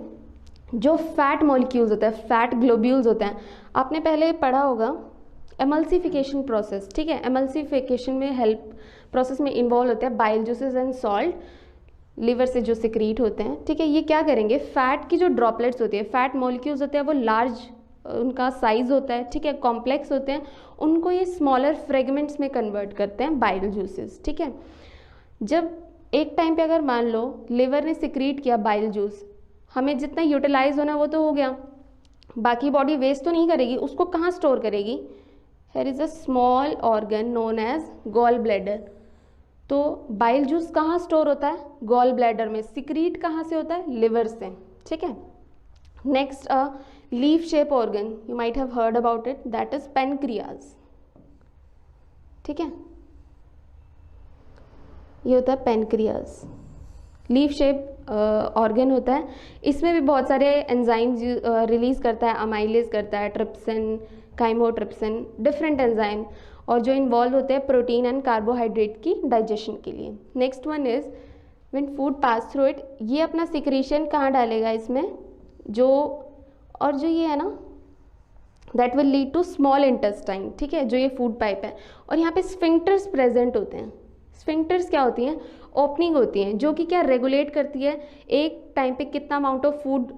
Speaker 2: जो फैट मॉलिक्यूल्स होते हैं, फैट ग्लोब्यूल्स होते हैं, आपने पहले पढ़ा होगा एमल्सिफिकेशन प्रोसेस, ठीक है। एमल्सिफिकेशन में हेल्प प्रोसेस में इन्वॉल्व होते हैं bile juices and salt, liver से जो सिक्रीट होते हैं, ठीक है। ये क्या करेंगे? फैट की जो ड्रॉपलेट्स होती है, फैट मॉलिक्यूल्स होते हैं, वो लार्ज उनका साइज होता है, ठीक है, कॉम्प्लेक्स होते हैं, उनको ये स्मॉलर फ्रेगमेंट्स में कन्वर्ट करते हैं बाइल जूसेस, ठीक है। जब एक टाइम पे अगर मान लो लिवर ने सिक्रीट किया बाइल जूस, हमें जितना यूटिलाइज होना वो तो हो गया, बाकी बॉडी वेस्ट तो नहीं करेगी, उसको कहाँ स्टोर करेगी? Here is a small organ known as gall bladder. तो बाइल जूस कहाँ स्टोर होता है? गॉल ब्लैडर में। सिक्रीट कहाँ से होता है? लिवर से, ठीक है। Next leaf shape organ, you might have heard about it, that is pancreas, ठीक है। ये होता है पेनक्रियाज, लीफ शेप ऑर्गन होता है। इसमें भी बहुत सारे एंजाइम्स रिलीज करता है, अमाइलेज करता है, ट्रिप्सिन, काइमोट्रिप्सिन, डिफरेंट एंजाइम, और जो इन्वॉल्व होते हैं प्रोटीन एंड कार्बोहाइड्रेट की डाइजेशन के लिए। Next one is when food pass through it, ये अपना सिक्रीशन कहाँ डालेगा? इसमें जो, और जो ये है ना, that will lead to small intestine, ठीक है, जो ये फूड पाइप है। और यहाँ पे स्फिंक्टर्स प्रेजेंट होते हैं। स्फिंक्टर्स क्या होती हैं? ओपनिंग होती हैं, जो कि क्या रेगुलेट करती है एक टाइम पे कितना अमाउंट ऑफ फूड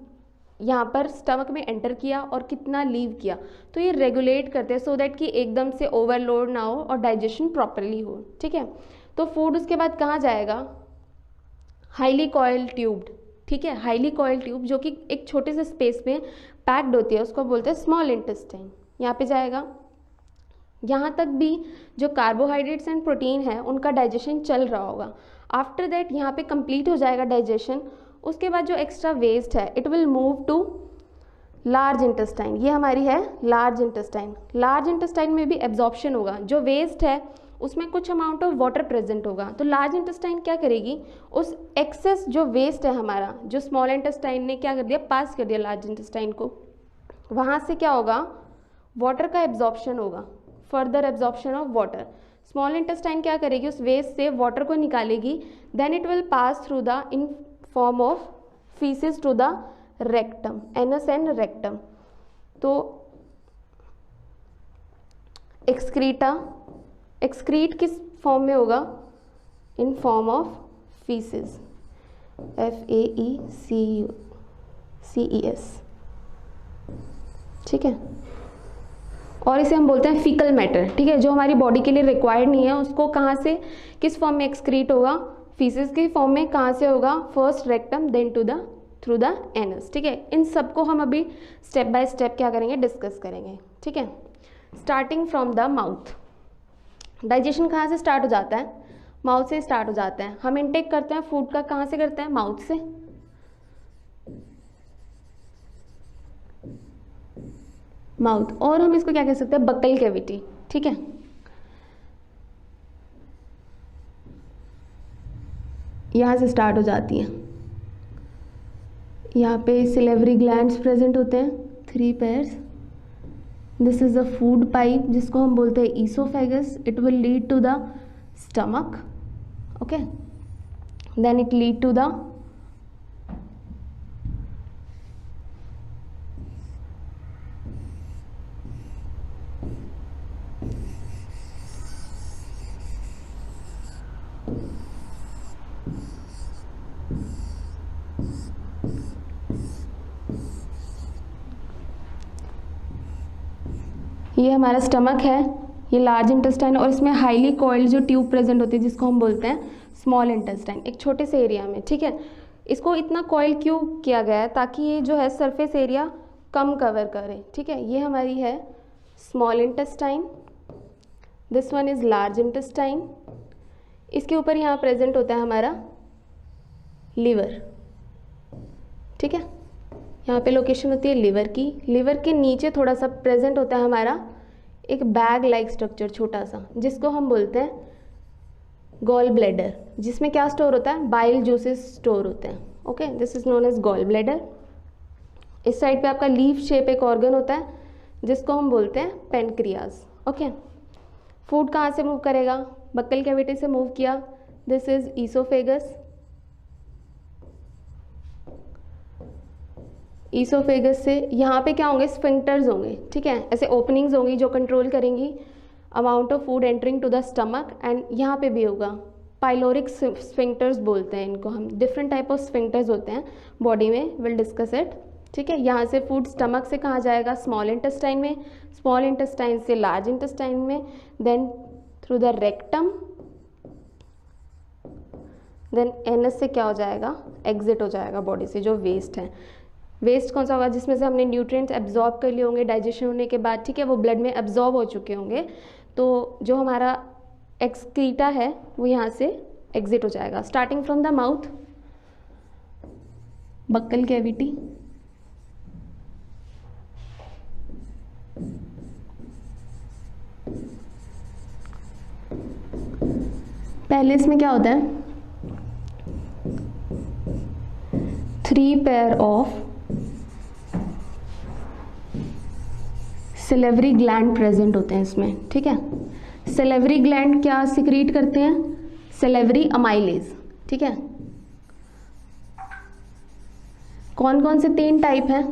Speaker 2: यहाँ पर स्टमक में एंटर किया और कितना लीव किया। तो ये रेगुलेट करते हैं सो दैट कि एकदम से ओवरलोड ना हो और डाइजेशन प्रॉपरली हो, ठीक है। तो फूड उसके बाद कहाँ जाएगा? हाईली कॉइल्ड ट्यूब्ड, ठीक है, हाईली कॉइल्ड ट्यूब जो कि एक छोटे से स्पेस में पैक्ड होती है, उसको बोलते हैं स्मॉल इंटेस्टाइन। यहाँ पे जाएगा, यहाँ तक भी जो कार्बोहाइड्रेट्स एंड प्रोटीन है उनका डाइजेशन चल रहा होगा। आफ्टर दैट यहाँ पे कंप्लीट हो जाएगा डाइजेशन। उसके बाद जो एक्स्ट्रा वेस्ट है it will move to large intestine. ये हमारी है लार्ज इंटेस्टाइन। लार्ज इंटेस्टाइन में भी एब्जॉर्प्शन होगा, जो वेस्ट है उसमें कुछ अमाउंट ऑफ वाटर प्रेजेंट होगा। तो लार्ज इंटेस्टाइन क्या करेगी? उस एक्सेस जो वेस्ट है हमारा, जो स्मॉल इंटेस्टाइन ने क्या कर दिया? पास कर दिया लार्ज इंटेस्टाइन को, वहाँ से क्या होगा? वाटर का एब्जॉर्प्शन होगा, further absorption of water. Small intestine क्या करेगी? उस वेस्ट से वाटर को निकालेगी, then it will pass through the in form of faeces to the rectum, anus and rectum. तो एक्सक्रीटा, एक्सक्रीट किस फॉर्म में होगा? In form of faeces, FAECES, ठीक है। और इसे हम बोलते हैं फीकल मैटर, ठीक है, जो हमारी बॉडी के लिए रिक्वायर्ड नहीं है, उसको कहाँ से, किस फॉर्म में एक्सक्रीट होगा? फीसेस के फॉर्म में। कहाँ से होगा? First rectum, then to the through the anus, ठीक है। इन सबको हम अभी स्टेप बाय स्टेप क्या करेंगे? डिस्कस करेंगे, ठीक है। Starting from the mouth, digestion कहाँ से स्टार्ट हो जाता है? माउथ से स्टार्ट हो जाता है। हम इनटेक करते हैं फूड का कहाँ से करते हैं? माउथ से। माउथ, और हम इसको क्या कह सकते हैं? बक्कल कैविटी, ठीक है। यहाँ से स्टार्ट हो जाती है। यहाँ पे सिलेवरी ग्लैंड्स प्रेजेंट होते हैं, 3 pairs. This is the food pipe जिसको हम बोलते हैं oesophagus. It will lead to the stomach, okay, then it lead to the ये हमारा स्टमक है, ये लार्ज इंटेस्टाइन, और इसमें हाईली कॉइल्ड जो ट्यूब प्रेजेंट होती है जिसको हम बोलते हैं स्मॉल इंटेस्टाइन, एक छोटे से एरिया में, ठीक है। इसको इतना कॉइल क्यों किया गया है? ताकि ये जो है सरफेस एरिया कम कवर करे, ठीक है। ये हमारी है small intestine, this one is large intestine. इसके ऊपर यहाँ प्रेजेंट होता है हमारा लीवर, ठीक है। यहाँ पे लोकेशन होती है लिवर की। लिवर के नीचे थोड़ा सा प्रेजेंट होता है हमारा एक बैग लाइक स्ट्रक्चर छोटा सा, जिसको हम बोलते हैं गॉल ब्लैडर, जिसमें क्या स्टोर होता है, बाइल जूसेस स्टोर होते हैं। Okay, this is known as gall bladder. इस साइड पे आपका लीफ शेप एक ऑर्गन होता है जिसको हम बोलते हैं पेनक्रियाज। ओके, फूड कहाँ से मूव करेगा, बक्कल कैविटी से मूव किया, दिस इज ईसोफेगस। ईसोफेगस से यहाँ पे क्या होंगे, स्फिंक्टर्स होंगे, ठीक है, ऐसे ओपनिंग्स होंगी जो कंट्रोल करेंगी amount of food entering to the stomach. And यहाँ पे भी होगा पाइलोरिक स्फिंक्टर्स बोलते हैं इनको हम। डिफरेंट टाइप ऑफ स्फिंक्टर्स होते हैं बॉडी में, विल डिस्कस इट। ठीक है, यहाँ से फूड स्टमक से कहाँ जाएगा, स्मॉल इंटेस्टाइन में, स्मॉल इंटेस्टाइन से लार्ज इंटेस्टाइन में, then through the rectum, then anus से क्या हो जाएगा, एग्जिट हो जाएगा बॉडी से, जो वेस्ट है। वेस्ट कौन सा होगा, जिसमें से हमने न्यूट्रिएंट्स एब्जॉर्ब कर लिए होंगे डाइजेशन होने के बाद, ठीक है, वो ब्लड में एब्जॉर्ब हो चुके होंगे, तो जो हमारा एक्सक्रीटा है वो यहाँ से एग्जिट हो जाएगा, starting from the mouth, buccal cavity, पहले इसमें क्या होता है, 3 pair of salivary gland present होते हैं इसमें। ठीक है, सिलेवरी ग्लैंड क्या सिक्रीट करते हैं, सिलेवरी अमाइलेज। ठीक है, कौन कौन से 3 टाइप हैं,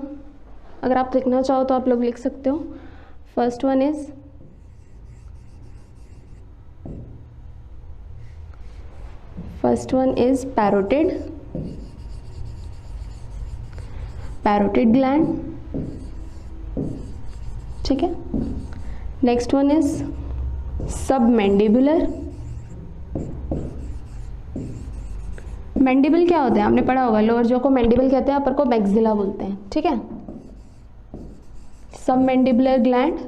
Speaker 2: अगर आप लिखना चाहो तो आप लोग लिख सकते हो। First one is parotid gland. ठीक है, next one is submandibular. Mandible क्या होता है, आपने पढ़ा होगा, लोअर जो को मैंडिबल कहते हैं, अपर को मैक्सिला बोलते हैं। ठीक है, submandibular gland.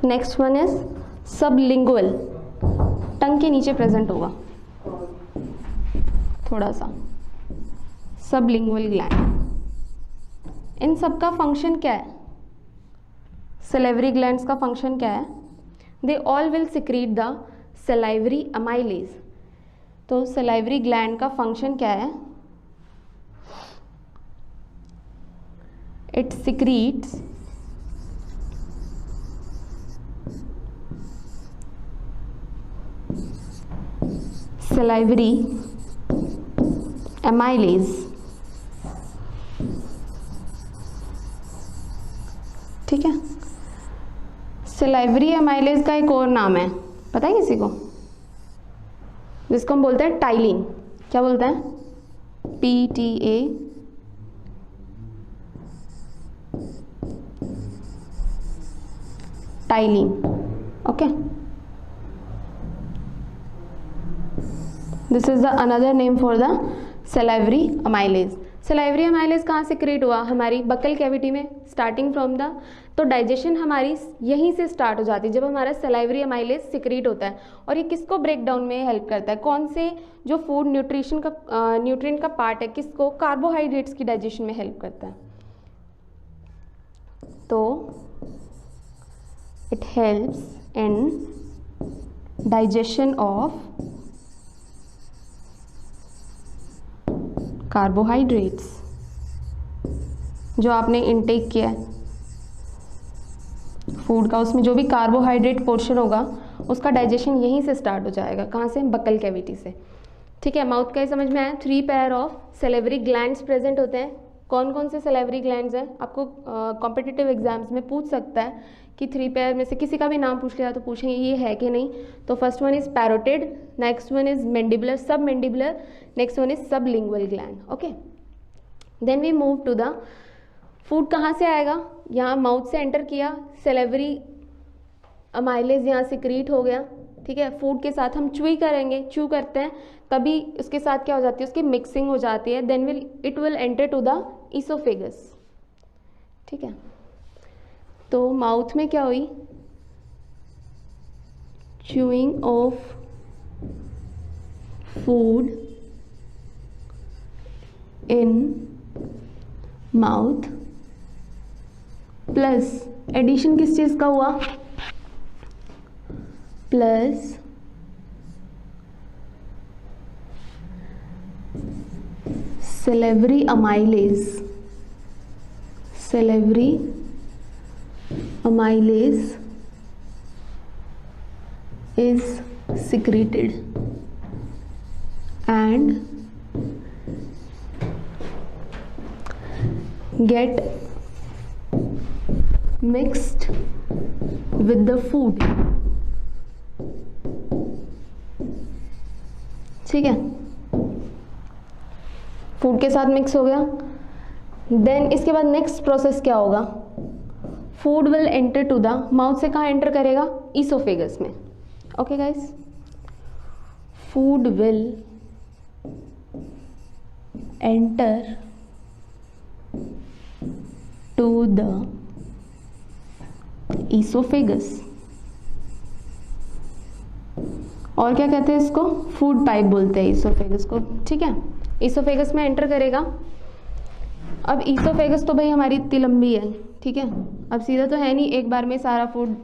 Speaker 2: Next one is sublingual, tongue के नीचे प्रेजेंट होगा थोड़ा सा, सबलिंगुअल ग्लैंड। इन सब का फंक्शन क्या है, सलेवरी ग्लैंड्स का फंक्शन क्या है, they all will secrete the salivary amylase. तो सलाइवरी ग्लैंड का फंक्शन क्या है, इट सिक्रीट्स सलाइवरी अमाइलेज। ठीक है, सलाइवरी अमाइलेज का एक और नाम है, पता है किसी को, जिसको हम बोलते हैं टाइलिन। क्या बोलते हैं, PTA, ptyalin. Okay, this is the another name for the salivary amylase. Salivary amylase कहाँ से क्रिएट हुआ, हमारी बक्कल कैविटी में, स्टार्टिंग फ्रॉम द, तो डाइजेशन हमारी यहीं से स्टार्ट हो जाती है जब हमारा सलाइवरी अमाइलेज सिक्रीट होता है। और ये किसको ब्रेक डाउन में हेल्प करता है, कौन से जो फूड न्यूट्रिएंट का पार्ट है, किसको, कार्बोहाइड्रेट्स की डाइजेशन में हेल्प करता है। तो it helps in digestion of carbohydrates, जो आपने इनटेक किया है फूड का, उसमें जो भी कार्बोहाइड्रेट पोर्शन होगा उसका डाइजेशन यहीं से स्टार्ट हो जाएगा, कहाँ से, बक्कल कैविटी से। ठीक है, माउथ का ही समझ में आया। 3 pair of salivary glands present होते हैं। कौन कौन से सलेवरी ग्लैंड्स हैं, आपको कॉम्पिटिटिव एग्जाम्स में पूछ सकता है कि 3 पेयर में से किसी का भी नाम पूछ लिया तो पूछेंगे ये है कि नहीं। तो first one is parotid, next one is mandibular, submandibular, next one is sublingual gland. Okay, then we move to the food. कहाँ से आएगा, यहाँ माउथ से एंटर किया, सलेवरी अमाइलेज यहाँ सिक्रीट हो गया। ठीक है, फूड के साथ हम च्यूई करेंगे, च्यू करते हैं, तभी उसके साथ क्या हो जाती है, उसकी मिक्सिंग हो जाती है, then it will enter to the oesophagus. ठीक है, तो माउथ में क्या हुई, chewing of food in mouth, plus addition किस चीज़ का हुआ, plus salivary amylase, salivary amylase is secreted and get mixed with the food. ठीक है, फूड के साथ मिक्स हो गया। देन इसके बाद नेक्स्ट प्रोसेस क्या होगा, food will enter to the mouth से कहाँ एंटर करेगा, ईसोफेगस में। Okay guys, food will enter to the oesophagus, और क्या कहते हैं इसको, फूड पाइप बोलते हैं ईसोफेगस को। ठीक है, ईसोफेगस में एंटर करेगा। अब ईसोफेगस तो भाई हमारी इतनी लंबी है, ठीक है, अब सीधा तो है नहीं, एक बार में सारा फूड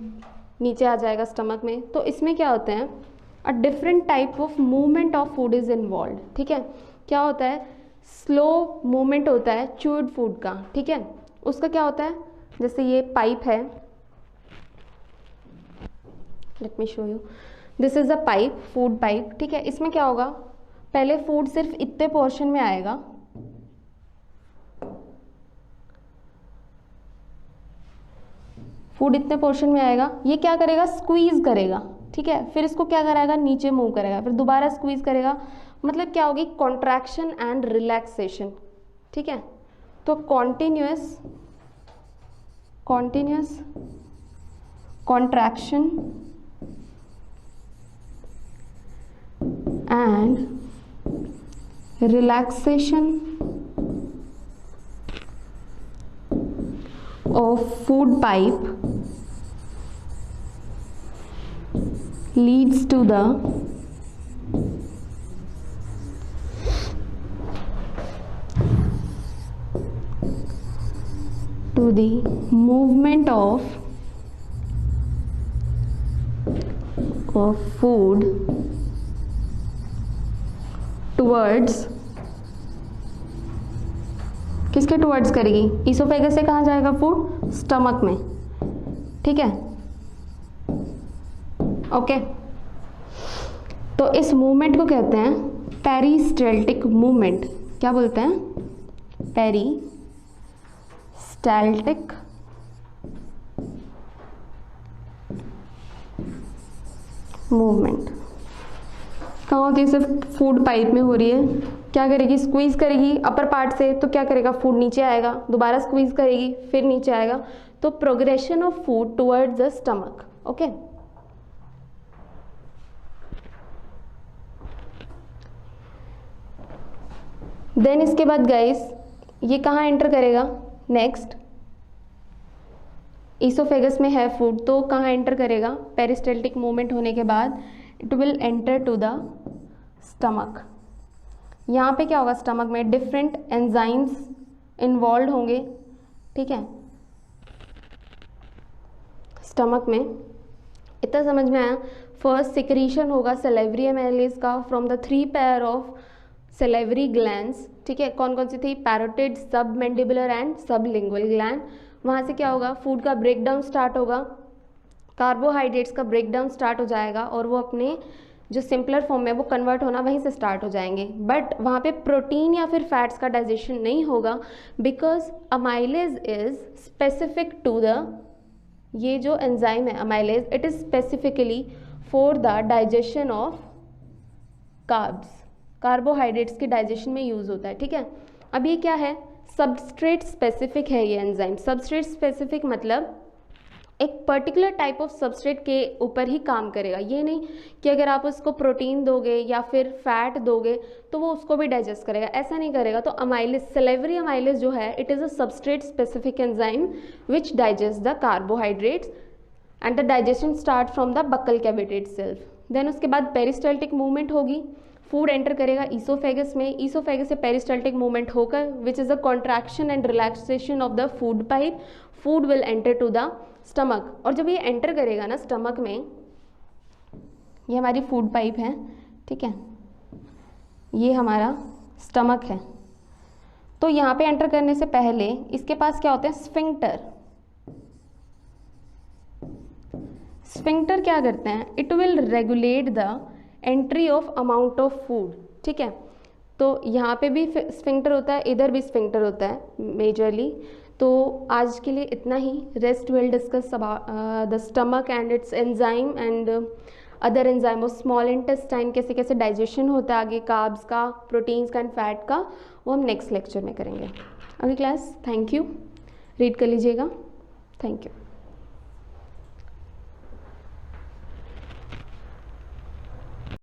Speaker 2: नीचे आ जाएगा स्टमक में। तो इसमें क्या होता है, a different type of movement of food is involve. ठीक है, क्या होता है, स्लो मूवमेंट होता है च्यूड फूड का। ठीक है, उसका क्या होता है, जैसे ये पाइप है, let me show you, this is a pipe, food pipe. ठीक है, इसमें क्या होगा, पहले फूड सिर्फ इतने पोर्शन में आएगा, फूड इतने पोर्शन में आएगा, ये क्या करेगा, स्क्वीज करेगा। ठीक है, फिर इसको क्या कराएगा, नीचे मूव करेगा, फिर दोबारा स्क्वीज करेगा, मतलब क्या होगी, कॉन्ट्रैक्शन एंड रिलैक्सेशन। ठीक है, तो continuous contraction and relaxation of food pipe leads to the movement of food towards, किसके टुवर्ड्स करेगी, ईसोफेगस से कहाँ जाएगा फूड, स्टमक में। ठीक है, ओके, तो इस मूवमेंट को कहते हैं पेरिस्टाल्टिक मूवमेंट। क्या बोलते हैं, पेरिस्टाल्टिक मूवमेंट। कहाँ होती है, सिर्फ फूड पाइप में हो रही है। क्या करेगी, स्क्वीज करेगी अपर पार्ट से, तो क्या करेगा, फूड नीचे आएगा, दोबारा स्क्वीज करेगी, फिर नीचे आएगा, तो progression of food towards the stomach. Okay, then इसके बाद गाइस ये कहाँ एंटर करेगा, नेक्स्ट ईसोफेगस में है फूड, तो कहाँ एंटर करेगा, पेरिस्टाल्टिक मूवमेंट होने के बाद it will enter to the stomach. यहाँ पे क्या होगा, स्टमक में डिफरेंट एंजाइम्स इन्वॉल्व होंगे। ठीक है, स्टमक में इतना समझ में आया। फर्स्ट सिक्रीशन होगा सलाइवरी एमाइलेज का from the 3 pair of salivary glands. ठीक है, कौन कौन सी थी, पैरोटिड, सब मैंडिबुलर एंड सब लिंगुअल ग्लैंड। वहाँ से क्या होगा, फूड का ब्रेकडाउन स्टार्ट होगा, कार्बोहाइड्रेट्स का ब्रेकडाउन स्टार्ट हो जाएगा और वो अपने जो सिंपलर फॉर्म में वो कन्वर्ट होना वहीं से स्टार्ट हो जाएंगे। बट वहाँ पे प्रोटीन या फिर फैट्स का डाइजेशन नहीं होगा, because amylase is specific to the, ये जो एंजाइम है amylase, it is specifically for the digestion of carbs, carbohydrates के डाइजेशन में यूज होता है। ठीक है, अब ये क्या है, सबस्ट्रेट स्पेसिफिक है ये एंजाइम। सबस्ट्रेट स्पेसिफिक मतलब एक पर्टिकुलर टाइप ऑफ सबस्ट्रेट के ऊपर ही काम करेगा। ये नहीं कि अगर आप उसको प्रोटीन दोगे या फिर फैट दोगे तो वो उसको भी डाइजेस्ट करेगा, ऐसा नहीं करेगा। तो अमाइलेज, सलेवरी अमाइलेज जो है, it is a substrate specific enzyme which digest the carbohydrates and the digestion start from the buccal cavity itself. Then उसके बाद पेरिस्टाल्टिक मूवमेंट होगी, फूड एंटर करेगा ईसोफेगस में, ईसोफेगस से पेरिस्टाल्टिक मूवमेंट होकर which is the contraction and relaxation of the food pipe, food will enter to the stomach. और जब ये एंटर करेगा ना स्टमक में, ये हमारी फूड पाइप है, ठीक है, ये हमारा स्टमक है। तो यहाँ पे एंटर करने से पहले इसके पास क्या होते हैं, स्फिंक्टर। स्फिंक्टर क्या करते हैं, it will regulate the entry of amount of food, ठीक है। तो यहाँ पे भी स्फिंक्टर होता है, इधर भी स्फिंक्टर होता है मेजरली। तो आज के लिए इतना ही। Rest will discuss about the stomach and its enzyme and other enzyme of small intestine, कैसे कैसे डाइजेशन होता है आगे कार्ब्स का, प्रोटीन्स का एंड फैट का, वो हम नेक्स्ट लेक्चर में करेंगे। अगली क्लास, थैंक यू, रीड कर लीजिएगा, थैंक यू।